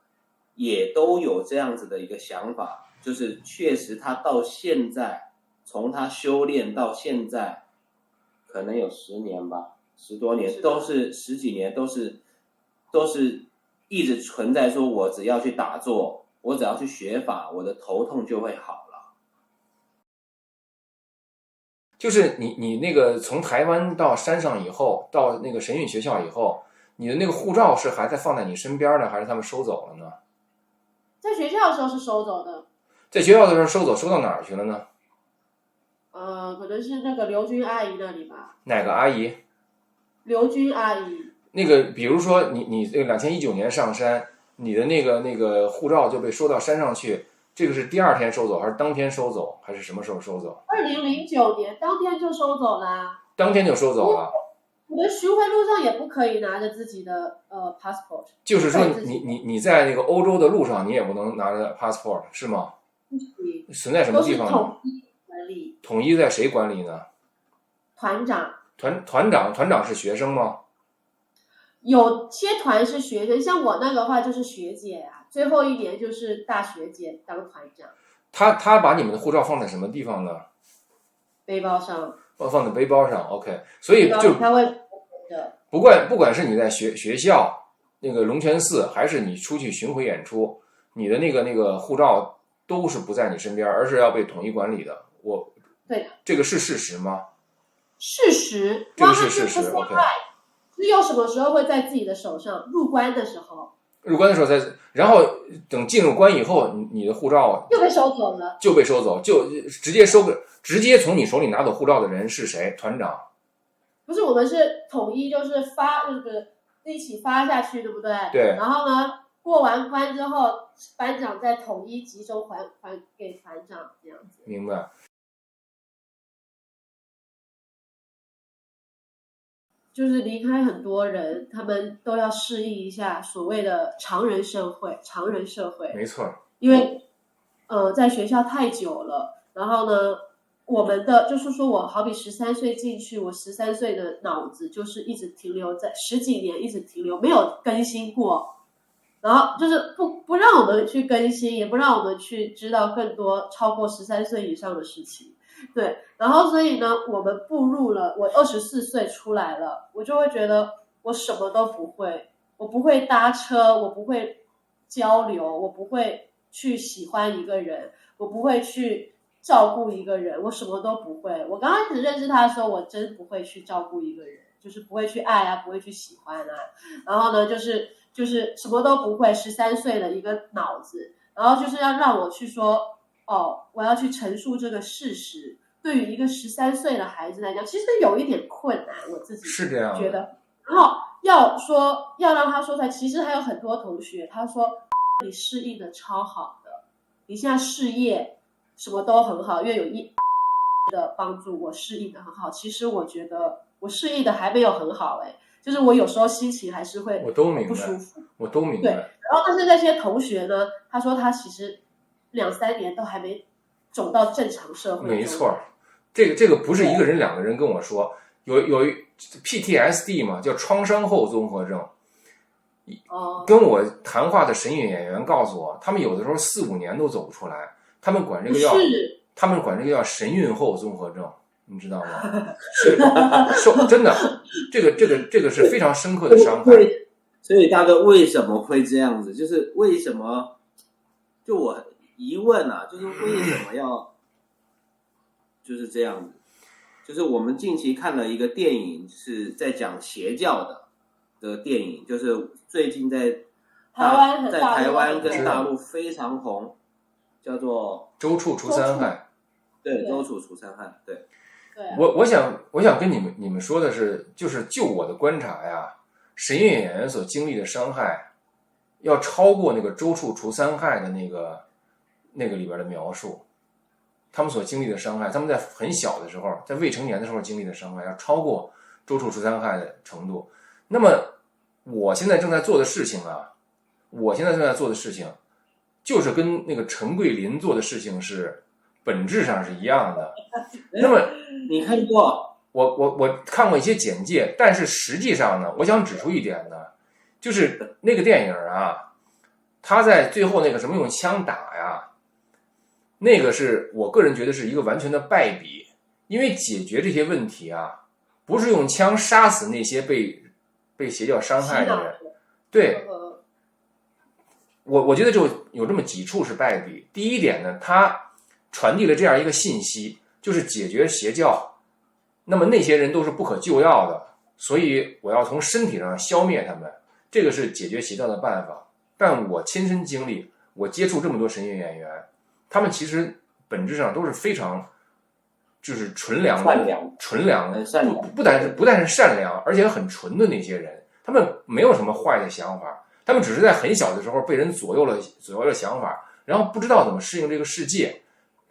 也都有这样子的一个想法，就是确实他到现在，从他修炼到现在，可能有10年吧，10多年，都是10几年，都是一直存在说，我只要去打坐，我只要去学法，我的头痛就会好了。就是你那个从台湾到山上以后，到那个神韵学校以后，你的那个护照是还在放在你身边呢，还是他们收走了呢？在学校的时候是收走的。在学校的时候收走，收到哪儿去了呢？可能是那个刘军阿姨那里吧。哪个阿姨？刘军阿姨。那个，比如说你这个2019年上山，你的那个护照就被收到山上去，这个是第2天收走，还是当天收走，还是什么时候收走？2009年当天就收走啦。当天就收走了。我们巡回路上也不可以拿着自己的passport。就是说你在那个欧洲的路上，你也不能拿着 passport 是吗？不行。存在什么地方呢？都是统一管理。统一在谁管理呢？团长。团长是学生吗？有些团是学生，像我那个话就是学姐啊，最后一年就是大学姐当团长。他把你们的护照放在什么地方呢？背包上。放在背包上 ，OK。所以就他会不管是你在学校那个龙泉寺，还是你出去巡回演出，你的那个护照都是不在你身边，而是要被统一管理的。对的。这个是事实吗？事实，这个是事实 ，OK。只有什么时候会在自己的手上？入关的时候。入关的时候然后等进入关以后，你的护照就被收走了。就被收走，就直接从你手里拿走护照的人是谁？团长？不是，我们是统一，就是发，就是一起发下去，对不对？对。然后呢，过完关之后，班长再统一集中还给团长，这样子。明白。就是离开很多人，他们都要适应一下所谓的常人社会。没错。因为在学校太久了，然后呢，我们的就是说我好比13岁进去，我13岁的脑子就是一直停留在10几年，一直停留，没有更新过。然后就是不让我们去更新，也不让我们去知道更多超过13岁以上的事情。对，然后所以呢，我们步入了，我24岁出来了，我就会觉得我什么都不会，我不会搭车，我不会交流，我不会去喜欢一个人，我不会去照顾一个人，我什么都不会。我刚开始认识他的时候，我真不会去照顾一个人，就是不会去爱啊，不会去喜欢啊。然后呢，就是什么都不会，13岁的一个脑子，然后就是要让我去说，我要去陈述这个事实。对于一个13岁的孩子来讲，其实有一点困难，我自己是这样觉得。然后要让他说出来，其实还有很多同学，他说你适应的超好的，你现在事业什么都很好，因为有的帮助，我适应的很好。其实我觉得我适应的还没有很好，就是我有时候心情还是会不舒服。我都明白。对，然后但是那些同学呢，他说他其实2-3年都还没走到正常社会中。没错，这个不是一个人2个人跟我说，有PTSD 嘛，叫创伤后综合症。跟我谈话的神韵演员告诉我，他们有的时候4-5年都走不出来，他们管这个叫神韵后综合症，你知道吗？真的，这个是非常深刻的伤害。所以大哥为什么会这样子？就是为什么？就我疑问啊，就是为什么要就是这样子？就是我们近期看了一个电影，是在讲邪教的电影，就是最近在台湾跟大陆非常红。叫做周处除三害。对，周处除三害。对，我想跟你们说的是，就是就我的观察呀，神韵演员所经历的伤害，要超过那个周处除三害的那个里边的描述。他们所经历的伤害，他们在很小的时候，在未成年的时候经历的伤害，要超过周处除三害的程度。那么，我现在正在做的事情啊，就是跟那个陈桂林做的事情是本质上是一样的。那么，你看过？我看过一些简介，但是实际上呢，我想指出一点呢，就是那个电影啊，他在最后那个什么用枪打呀。那个是我个人觉得是一个完全的败笔，因为解决这些问题啊，不是用枪杀死那些被邪教伤害的人。对，我觉得就有这么几处是败笔。第一点呢，他传递了这样一个信息，就是解决邪教，那么那些人都是不可救药的，所以我要从身体上消灭他们，这个是解决邪教的办法。但我亲身经历，我接触这么多神韵演员。他们其实本质上都是非常，就是纯良的，不但是善良，而且很纯的那些人。他们没有什么坏的想法，他们只是在很小的时候被人左右了想法，然后不知道怎么适应这个世界，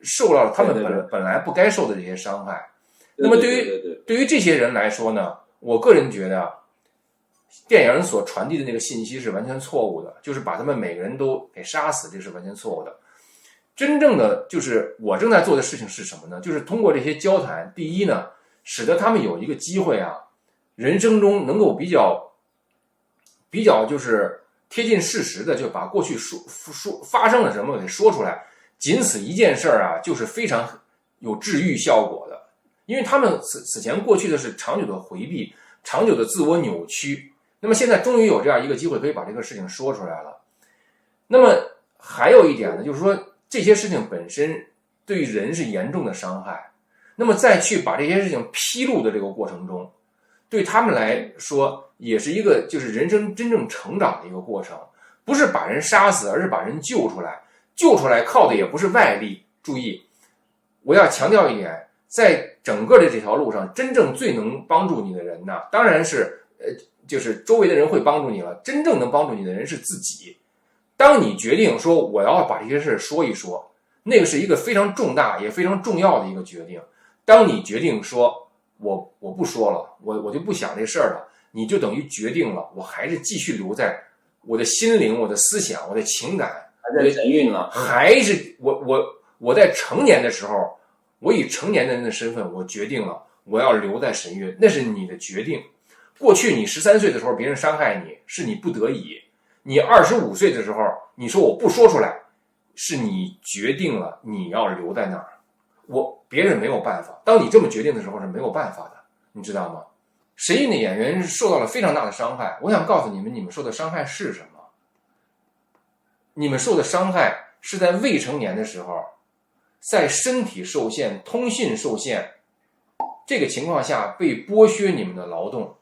受到了他们本来不该受的这些伤害。那么对于这些人来说呢，我个人觉得，电影所传递的那个信息是完全错误的，就是把他们每个人都给杀死，这是完全错误的。真正的就是我正在做的事情是什么呢？就是通过这些交谈，第一呢，使得他们有一个机会啊，人生中能够比较就是贴近事实的，就把过去说发生了什么给说出来。仅此一件事儿啊，就是非常有治愈效果的，因为他们此前过去的是长久的回避，长久的自我扭曲。那么现在终于有这样一个机会，可以把这个事情说出来了。那么还有一点呢，就是说。这些事情本身对人是严重的伤害，那么再去把这些事情披露的这个过程中，对他们来说也是一个就是人生真正成长的一个过程，不是把人杀死，而是把人救出来。救出来靠的也不是外力。注意，我要强调一点，在整个的这条路上，真正最能帮助你的人呢，当然是就是周围的人会帮助你了，真正能帮助你的人是自己。当你决定说我要把这些事说一说，那个是一个非常重大也非常重要的一个决定。当你决定说我不说了，我就不想这事儿了，你就等于决定了我还是继续留在我的心灵、我的思想、我的情感，还在神韵了，还是我在成年的时候，我以成年人的身份，我决定了我要留在神韵，那是你的决定。过去你13岁的时候，别人伤害你，是你不得已。你25岁的时候，你说我不说出来，是你决定了你要留在那儿，别人没有办法。当你这么决定的时候是没有办法的，你知道吗？神韵的演员受到了非常大的伤害。我想告诉你们，你们受的伤害是什么？你们受的伤害是在未成年的时候，在身体受限、通信受限这个情况下被剥削你们的劳动。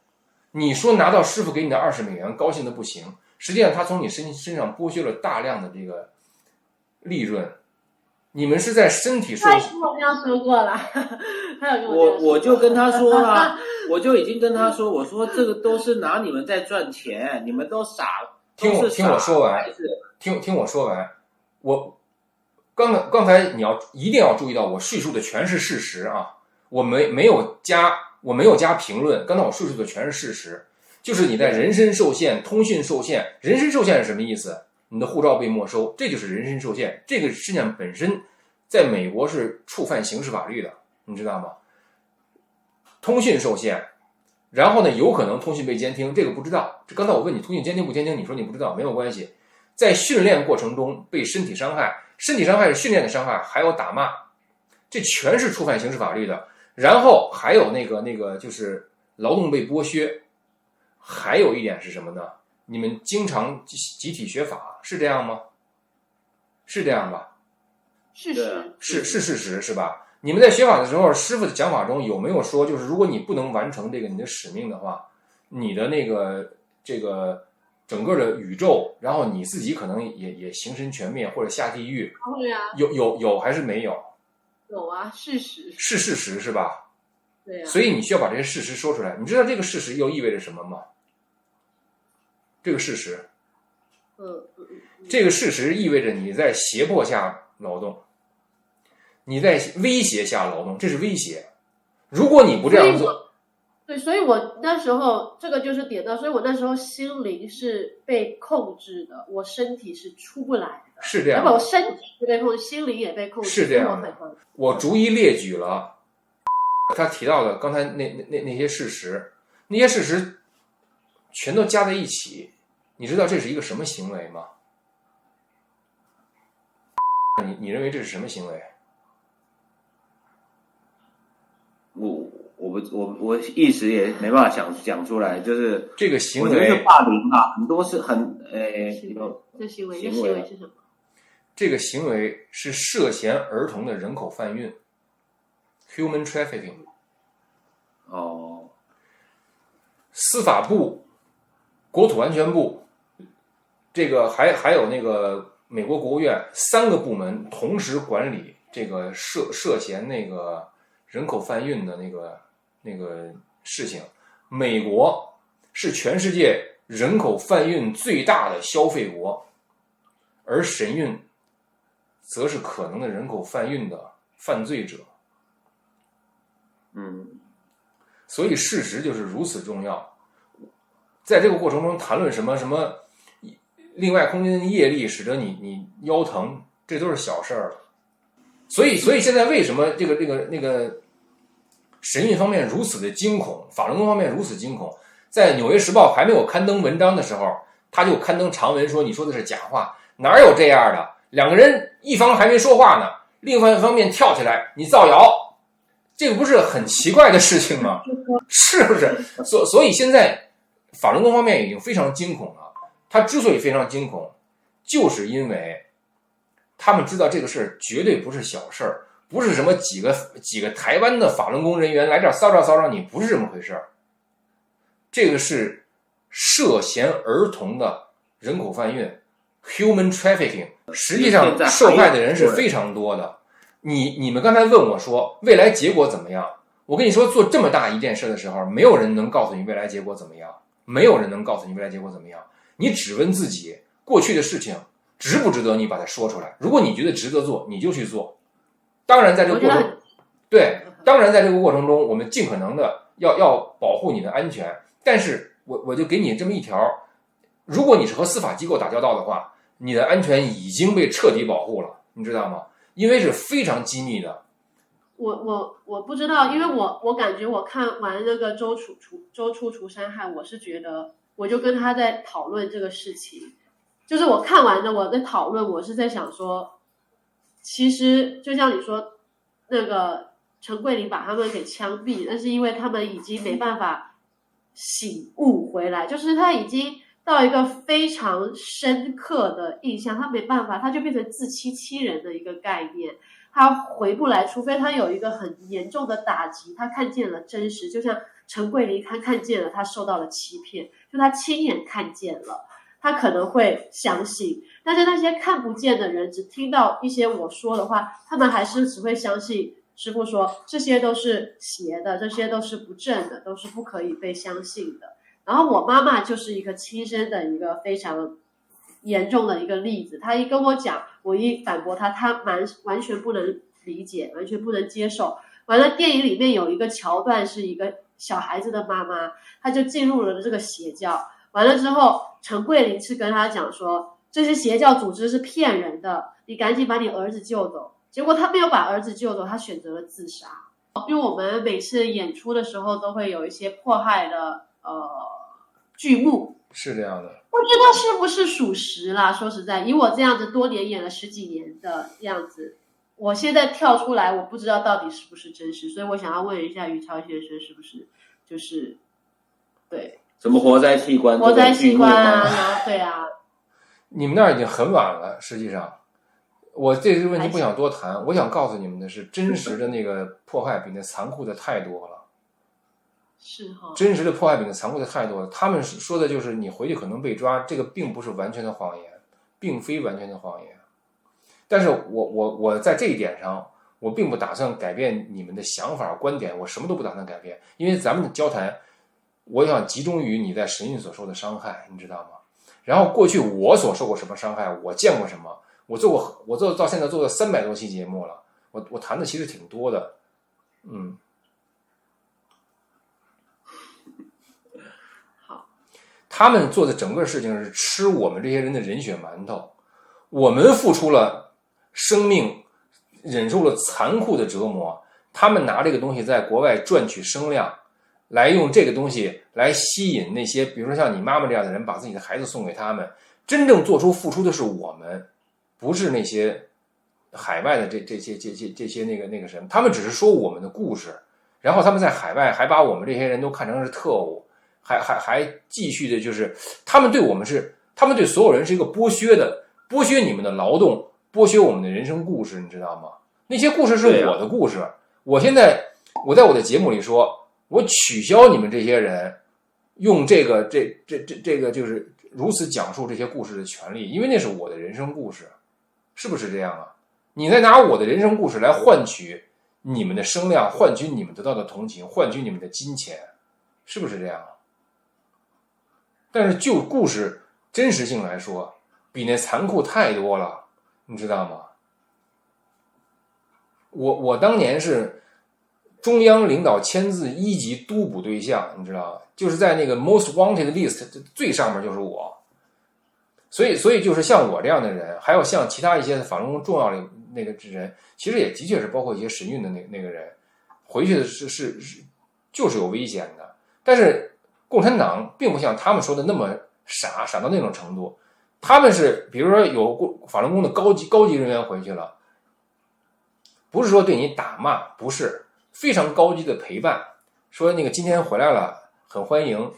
你说拿到师傅给你的20美元，高兴的不行。实际上他从你身上剥削了大量的这个利润。你们是在身体受他跟我这样说过了，他有跟我我就跟他说了，我就已经跟他说，我说这个都是拿你们在赚钱，你们都傻。听我说完，听我说完。我刚才你一定要注意到，我叙述的全是事实啊，我没有加评论。刚才我叙述的全是事实。就是你在人身受限、通讯受限。人身受限是什么意思？你的护照被没收，这就是人身受限。这个事件本身在美国是触犯刑事法律的，你知道吗？通讯受限，然后呢，有可能通讯被监听，这个不知道。刚才我问你通讯监听不监听，你说你不知道，没有关系。在训练过程中被身体伤害，身体伤害是训练的伤害，还有打骂，这全是触犯刑事法律的。然后还有那个就是劳动被剥削。还有一点是什么呢？你们经常集体学法，是这样吗？是这样吧？事实是事实是吧？你们在学法的时候，师傅的讲法中有没有说，就是如果你不能完成这个你的使命的话，你的这个整个的宇宙，然后你自己可能也形神全灭或者下地狱，对啊，有还是没有？有啊，事实是事实是吧？对啊，所以你需要把这些事实说出来。你知道这个事实又意味着什么吗？这个事实，这个事实意味着你在胁迫下劳动，你在威胁下劳动，这是威胁。如果你不这样做，对，所以我那时候这个就是点到，所以我那时候心灵是被控制的，我身体是出不来的。是这样的，我身体是被控制，心灵也被控制，是这样的。我逐一列举了他提到的刚才那些事实，那些事实全都加在一起，你知道这是一个什么行为吗？你认为这是什么行为？我一时也没办法讲出来，就是这个行为，我觉得是霸凌吧，很多是很这行为是什么？这个行为是涉嫌儿童的人口贩运 ，human trafficking。哦，司法部、国土安全部，这个还有那个美国国务院3个部门同时管理这个涉嫌那个人口贩运的那个事情。美国是全世界人口贩运最大的消费国，而神韵则是可能的人口贩运的犯罪者。所以事实就是如此重要。在这个过程中谈论什么另外空间的业力使得你腰疼，这都是小事儿了。所以现在为什么这个神韵方面如此的惊恐，法轮功方面如此惊恐？在《纽约时报》还没有刊登文章的时候，他就刊登长文说你说的是假话，哪有这样的？两个人一方还没说话呢，另外一方面跳起来你造谣，这个不是很奇怪的事情吗？是不是？所以现在法轮功方面已经非常惊恐了。他之所以非常惊恐，就是因为他们知道这个事儿绝对不是小事儿，不是什么几个台湾的法轮功人员来这儿骚扰你，不是这么回事儿。这个是涉嫌儿童的人口贩运 human trafficking， 实际上受害的人是非常多的。你们刚才问我说未来结果怎么样，我跟你说，做这么大一件事的时候，没有人能告诉你未来结果怎么样，没有人能告诉你未来结果怎么样。你只问自己过去的事情值不值得你把它说出来，如果你觉得值得做，你就去做。当然在这个过程，对，当然在这个过程中我们尽可能的要保护你的安全，但是我就给你这么一条，如果你是和司法机构打交道的话，你的安全已经被彻底保护了，你知道吗？因为是非常机密的。我不知道，因为我感觉我看完那个周处除山害，我是觉得我就跟他在讨论这个事情，就是我看完的我在讨论，我是在想说，其实就像你说，那个陈桂林把他们给枪毙，但是因为他们已经没办法醒悟回来，就是他已经到一个非常深刻的印象，他没办法，他就变成自欺欺人的一个概念。他回不来，除非他有一个很严重的打击，他看见了真实，就像陈桂林他看见了他受到了欺骗，就他亲眼看见了，他可能会相信。但是那些看不见的人，只听到一些我说的话，他们还是只会相信师父说这些都是邪的，这些都是不正的，都是不可以被相信的。然后我妈妈就是一个亲身的一个非常严重的一个例子，他一跟我讲，我一反驳他，他完全不能理解，完全不能接受。完了，电影里面有一个桥段是一个小孩子的妈妈，他就进入了这个邪教。完了之后，陈桂林是跟他讲说，这些邪教组织是骗人的，你赶紧把你儿子救走。结果他没有把儿子救走，他选择了自杀。因为我们每次演出的时候都会有一些迫害的剧目，是这样的，不知道是不是属实啦。说实在，以我这样子多年演了10几年的样子，我现在跳出来，我不知道到底是不是真实，所以我想要问一下于超先生，是不是就是对什么活摘器官？活摘器官啊，对啊。你们那儿已经很晚了，实际上。我这个问题不想多谈，我想告诉你们的是，真实的那个迫害比那残酷的太多了。是哈，真实的迫害比那残酷的太多了。他们说的就是你回去可能被抓，这个并不是完全的谎言，并非完全的谎言。但是我在这一点上，我并不打算改变你们的想法观点，我什么都不打算改变，因为咱们的交谈，我想集中于你在神韵所受的伤害，你知道吗？然后过去我所受过什么伤害，我见过什么，我做到现在做了300多期节目了，我谈的其实挺多的，好，他们做的整个事情是吃我们这些人的人血馒头，我们付出了生命，忍受了残酷的折磨，他们拿这个东西在国外赚取声量，来用这个东西来吸引那些比如说像你妈妈这样的人，把自己的孩子送给他们。真正做出付出的是我们，不是那些海外的这些那个什么，他们只是说我们的故事，然后他们在海外还把我们这些人都看成是特务，还继续的就是他们对所有人是一个剥削你们的劳动，剥削我们的人生故事，你知道吗？那些故事是我的故事，我在我的节目里说，我取消你们这些人用这个就是如此讲述这些故事的权利，因为那是我的人生故事，是不是这样啊？你在拿我的人生故事来换取你们的声量，换取你们得到的同情，换取你们的金钱，是不是这样啊？但是就故事真实性来说，比那残酷太多了，你知道吗？我当年是中央领导签字1级督捕对象，你知道吗？就是在那个 most wanted list 最上面就是我，所以就是像我这样的人，还有像其他一些法轮功重要的那个人，其实也的确是包括一些神韵的那个人，回去的是就是有危险的。但是共产党并不像他们说的那么傻到那种程度，他们是比如说有法轮功的高级人员回去了，不是说对你打骂，不是非常高级的陪伴，说那个今天回来了。很欢迎，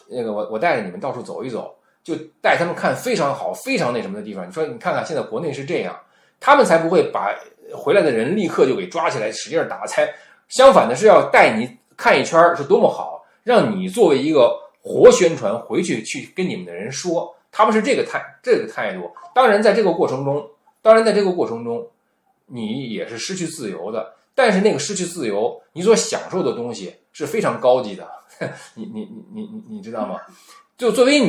那个我带着你们到处走一走，就带他们看非常好、非常那什么的地方。你说你看看现在国内是这样，他们才不会把回来的人立刻就给抓起来使劲打，才相反的是要带你看一圈是多么好，让你作为一个活宣传回去跟你们的人说，他们是这个态度。当然在这个过程中，你也是失去自由的，但是那个失去自由，你所享受的东西是非常高级的。你知道吗？就作为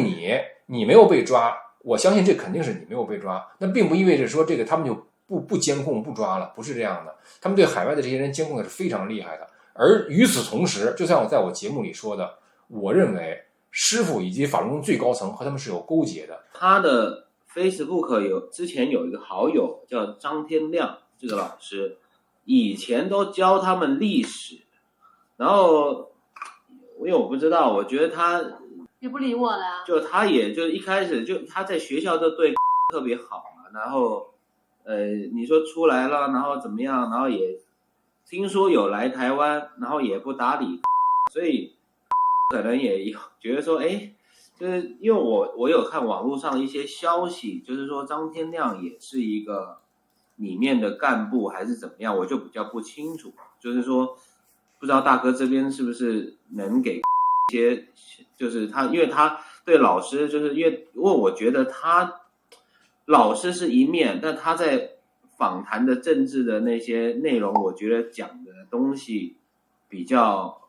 你没有被抓，我相信这肯定是你没有被抓，那并不意味着说这个他们就不监控不抓了，不是这样的。他们对海外的这些人监控的是非常厉害的。而与此同时，就像我在我节目里说的，我认为师父以及法轮功最高层和他们是有勾结的。他的 Facebook 之前有一个好友叫张天亮，这个老师以前都教他们历史，然后因为我不知道，我觉得他也不理我了，就他也就一开始就他在学校就对特别好嘛，然后你说出来了，然后怎么样，然后也听说有来台湾，然后也不搭理，所以可能也有觉得说，哎，就是因为我有看网络上一些消息，就是说张天亮也是一个里面的干部还是怎么样，我就比较不清楚，就是说不知道大哥这边是不是能给一些，就是他，因为他对老师，就是因为我觉得他老师是一面，但他在访谈的政治的那些内容，我觉得讲的东西比较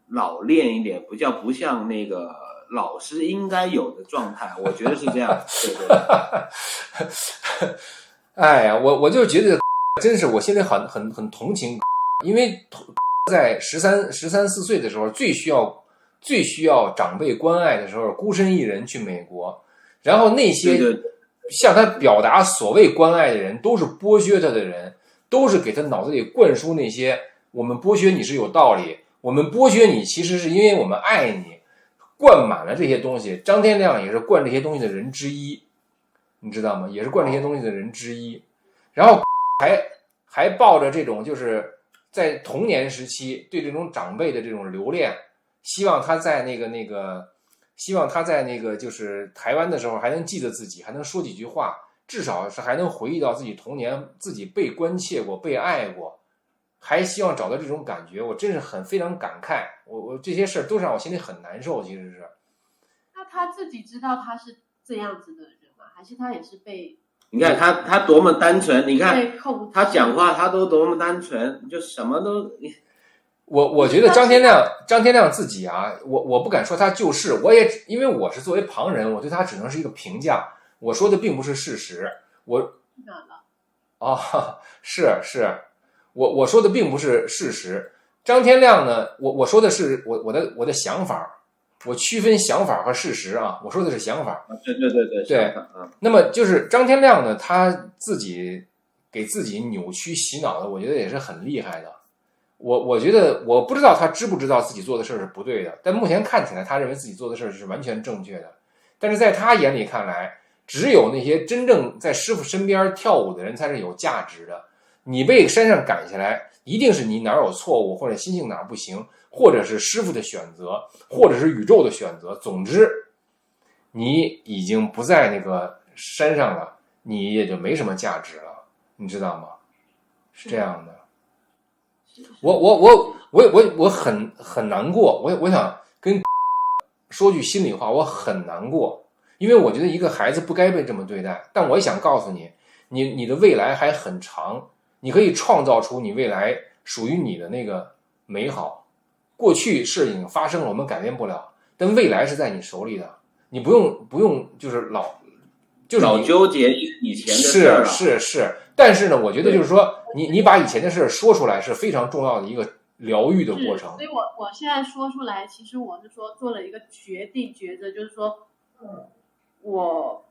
老练一点，比较不像那个老师应该有的状态，我觉得是这样。对对。哎呀，我就觉得真是我现在很同情，因为在13、14岁的时候，最需要长辈关爱的时候，孤身一人去美国，然后那些向他表达所谓关爱的人，都是剥削他的人，都是给他脑子里灌输那些我们剥削你是有道理，我们剥削你其实是因为我们爱你，灌满了这些东西。张天亮也是灌这些东西的人之一，你知道吗？也是灌这些东西的人之一，然后还抱着这种就是在童年时期对这种长辈的这种留恋，希望他在就是台湾的时候还能记得自己，还能说几句话，至少是还能回忆到自己童年自己被关切过、被爱过。还希望找到这种感觉，我真是非常感慨。我这些事儿都是让我心里很难受，其实是。那他自己知道他是这样子的人吗？还是他也是被？你看他多么单纯，你看被控制他讲话他都多么单纯，就什么都。我觉得张天亮自己啊，我不敢说他就是，我也因为我是作为旁人，我对他只能是一个评价，我说的并不是事实。哪了？哦，是，我说的并不是事实。张天亮呢，我说的是我的想法，我区分想法和事实啊，我说的是想法。对。那么就是张天亮呢，他自己给自己扭曲洗脑的，我觉得也是很厉害的。我觉得我不知道他知不知道自己做的事是不对的，但目前看起来他认为自己做的事是完全正确的。但是在他眼里看来，只有那些真正在师傅身边跳舞的人才是有价值的。你被山上赶下来，一定是你哪儿有错误，或者心性哪儿不行，或者是师傅的选择，或者是宇宙的选择。总之，你已经不在那个山上了，你也就没什么价值了，你知道吗？是这样的。我很难过，我想跟说句心里话，我很难过，因为我觉得一个孩子不该被这么对待。但我也想告诉你，你的未来还很长，你可以创造出你未来属于你的那个美好。过去事已经发生了，我们改变不了，但未来是在你手里的，你不用就是老纠结以前的事儿了。是，但是呢，我觉得就是说，你把以前的事说出来是非常重要的一个疗愈的过程。所以我现在说出来，其实我是说做了一个抉择，就是说，我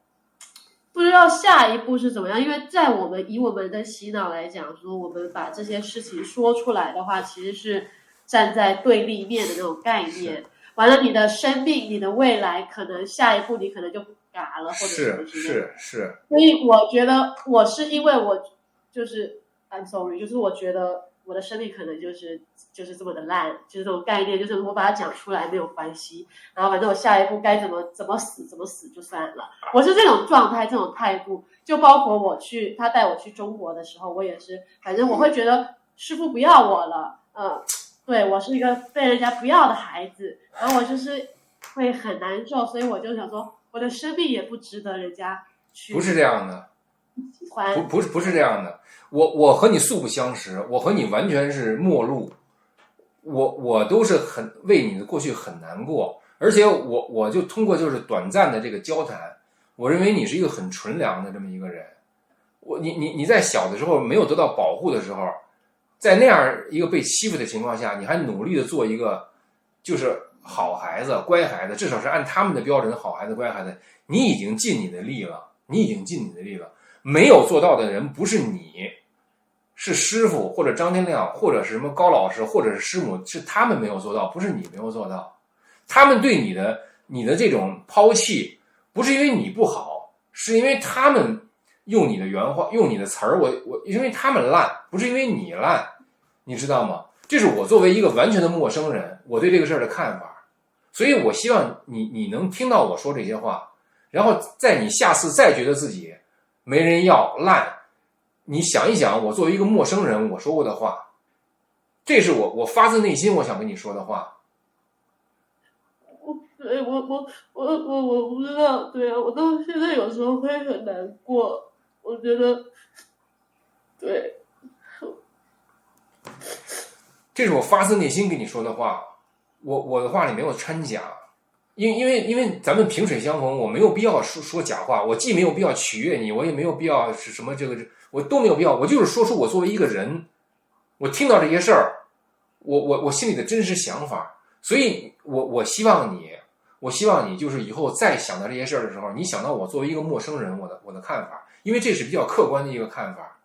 不知道下一步是怎么样，因为在以我们的洗脑来讲，说我们把这些事情说出来的话，其实是站在对立面的那种概念。完了，你的生命、你的未来，可能下一步你可能就嘎了，或者什么之类的。是。所以我觉得我是因为我就是 I'm sorry， 就是我觉得我的生命可能就是这么的烂，就是这种概念，就是我把它讲出来没有关系，然后反正我下一步该怎么死就算了。我是这种状态，这种态度，就包括他带我去中国的时候，我也是，反正我会觉得师父不要我了，对，我是一个被人家不要的孩子，然后我就是会很难受，所以我就想说，我的生命也不值得人家去。不是这样的，喜欢不是这样的。我和你素不相识，我和你完全是陌路，我都是为你的过去很难过，而且我就通过就是短暂的这个交谈，我认为你是一个很纯良的这么一个人。你在小的时候没有得到保护的时候，在那样一个被欺负的情况下，你还努力的做一个就是好孩子、乖孩子，至少是按他们的标准好孩子、乖孩子，你已经尽你的力了，没有做到的人不是你，是师傅或者张天亮或者是什么高老师或者是师母，是他们没有做到，不是你没有做到。他们对你的这种抛弃，不是因为你不好，是因为他们用你的原话，用你的词儿，因为他们烂，不是因为你烂，你知道吗？这是我作为一个完全的陌生人，我对这个事儿的看法。所以我希望你能听到我说这些话，然后在你下次再觉得自己没人要烂，你想一想我作为一个陌生人我说过的话，这是我发自内心我想跟你说的话。我不知道，对啊，我到现在有时候会很难过，我觉得，对，这是我发自内心跟你说的话，我的话里没有掺假，因为咱们萍水相逢，我没有必要说假话，我既没有必要取悦你，我也没有必要是什么我都没有必要，我就是说出我作为一个人，我听到这些事儿，我心里的真实想法，所以我希望你就是以后再想到这些事儿的时候，你想到我作为一个陌生人我的看法，因为这是比较客观的一个看法，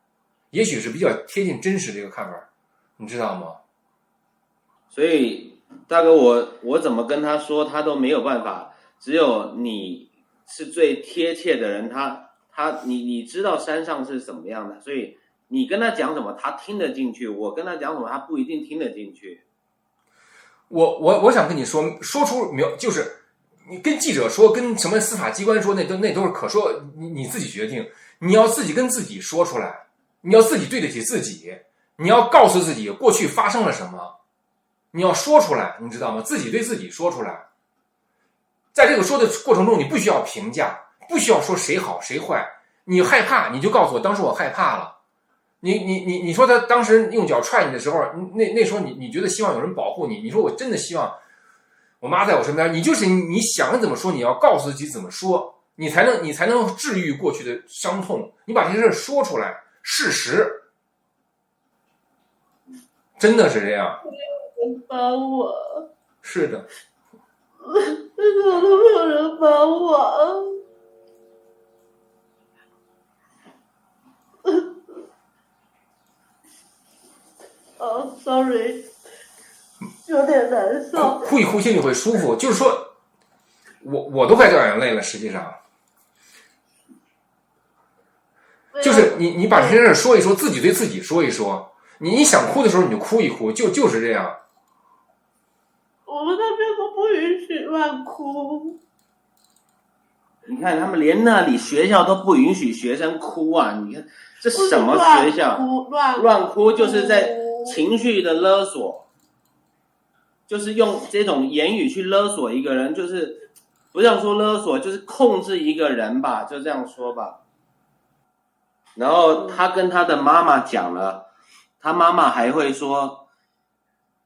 也许是比较贴近真实的一个看法，你知道吗？所以大哥，我怎么跟他说，他都没有办法，只有你是最贴切的人，你知道山上是什么样的，所以你跟他讲什么他听得进去，我跟他讲什么他不一定听得进去。我想跟你说出就是你跟记者说，跟什么司法机关说，那都是可说，你自己决定，你要自己跟自己说出来，你要自己对得起自己，你要告诉自己过去发生了什么，你要说出来，你知道吗？自己对自己说出来。在这个说的过程中，你不需要评价，不需要说谁好谁坏。你害怕，你就告诉我，当时我害怕了。你说他当时用脚踹你的时候，那时候你觉得希望有人保护你，你说我真的希望我妈在我身边，你就是你想怎么说，你要告诉自己怎么说，你才能治愈过去的伤痛。你把这些事说出来，事实真的是这样。帮我，是的，为什么都没有人帮我？哦，sorry，有点难受。哭一哭心里会舒服。就是说，我都快掉眼泪了。实际上，就是你把这些事说一说，自己对自己说一说。你想哭的时候你就哭一哭，就是这样。我们那边都不允许乱哭。你看他们连那里学校都不允许学生哭啊！你看这什么学校？乱哭就是在情绪的勒索，就是用这种言语去勒索一个人，就是不要说勒索，就是控制一个人吧，就这样说吧。然后他跟他的妈妈讲了，他妈妈还会说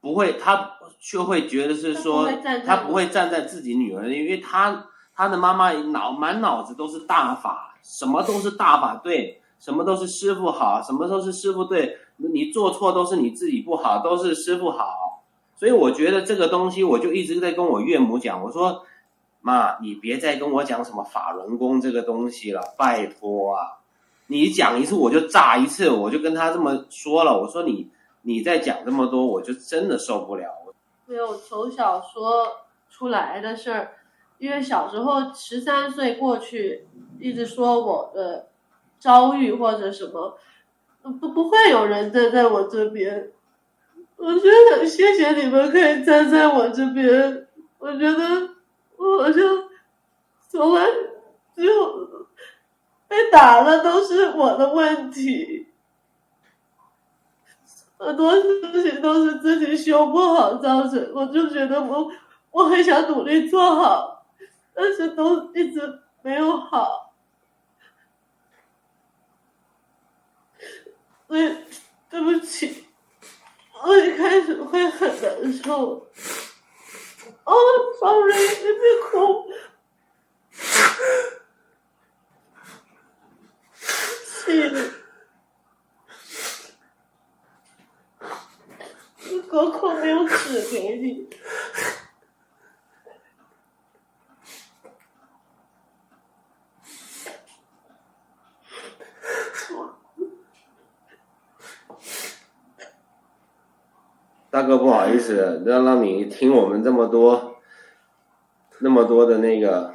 不会，他却会觉得是说他不会站在自己女儿，因为他的妈妈满脑子都是大法，什么都是大法对，什么都是师父好，什么都是师父对，你做错都是你自己不好，都是师父好。所以我觉得这个东西，我就一直在跟我岳母讲，我说妈，你别再跟我讲什么法轮功这个东西了，拜托啊！你讲一次我就炸一次，我就跟他这么说了，我说你再讲这么多，我就真的受不了。没有从小说出来的事儿，因为小时候13岁过去，一直说我的遭遇或者什么，不会有人站在我这边。我觉得谢谢你们可以站在我这边，我觉得我好像从来只有被打了都是我的问题，很多事情都是自己修不好造成，我就觉得我很想努力做好，但是都一直没有好，所以对不起。我一开始会很难受。哦 ，sorry， 你别哭。气你，你隔空没有纸给你。大哥，不好意思，让你听我们那么多的那个，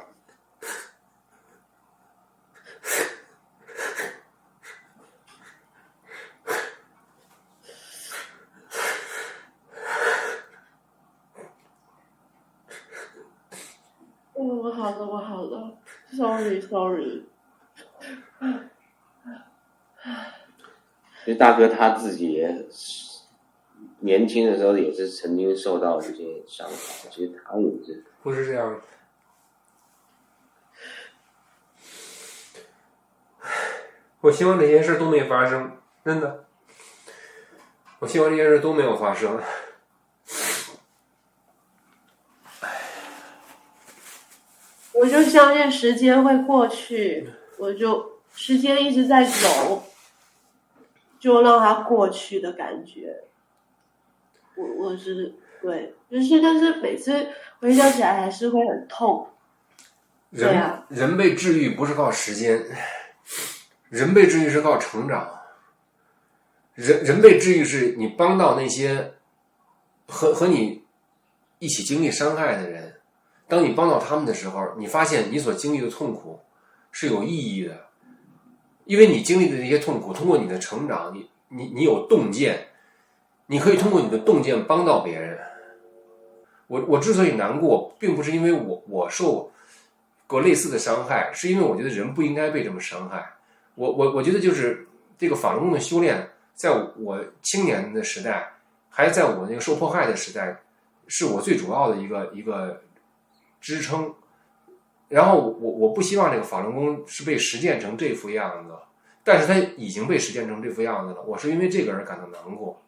我好了 ，sorry。其实大哥他自己也年轻的时候也是曾经受到这些伤害，其实他也是不是这样的。我希望这些事都没发生，真的。我希望这些事都没有发生。我就相信时间会过去，时间一直在走，就让它过去的感觉。我是对，但是每次回想起来还是会很痛。对啊，人被治愈不是靠时间，人被治愈是靠成长。人被治愈是你帮到那些和你一起经历伤害的人，当你帮到他们的时候，你发现你所经历的痛苦是有意义的，因为你经历的这些痛苦，通过你的成长，你有洞见。你可以通过你的洞见帮到别人。我之所以难过，并不是因为我受过类似的伤害，是因为我觉得人不应该被这么伤害。我觉得就是这个法轮功的修炼在我青年的时代，还在我那个受迫害的时代，是我最主要的一个支撑。然后我不希望这个法轮功是被实践成这副样子，但是它已经被实践成这副样子了，我是因为这个而感到难过。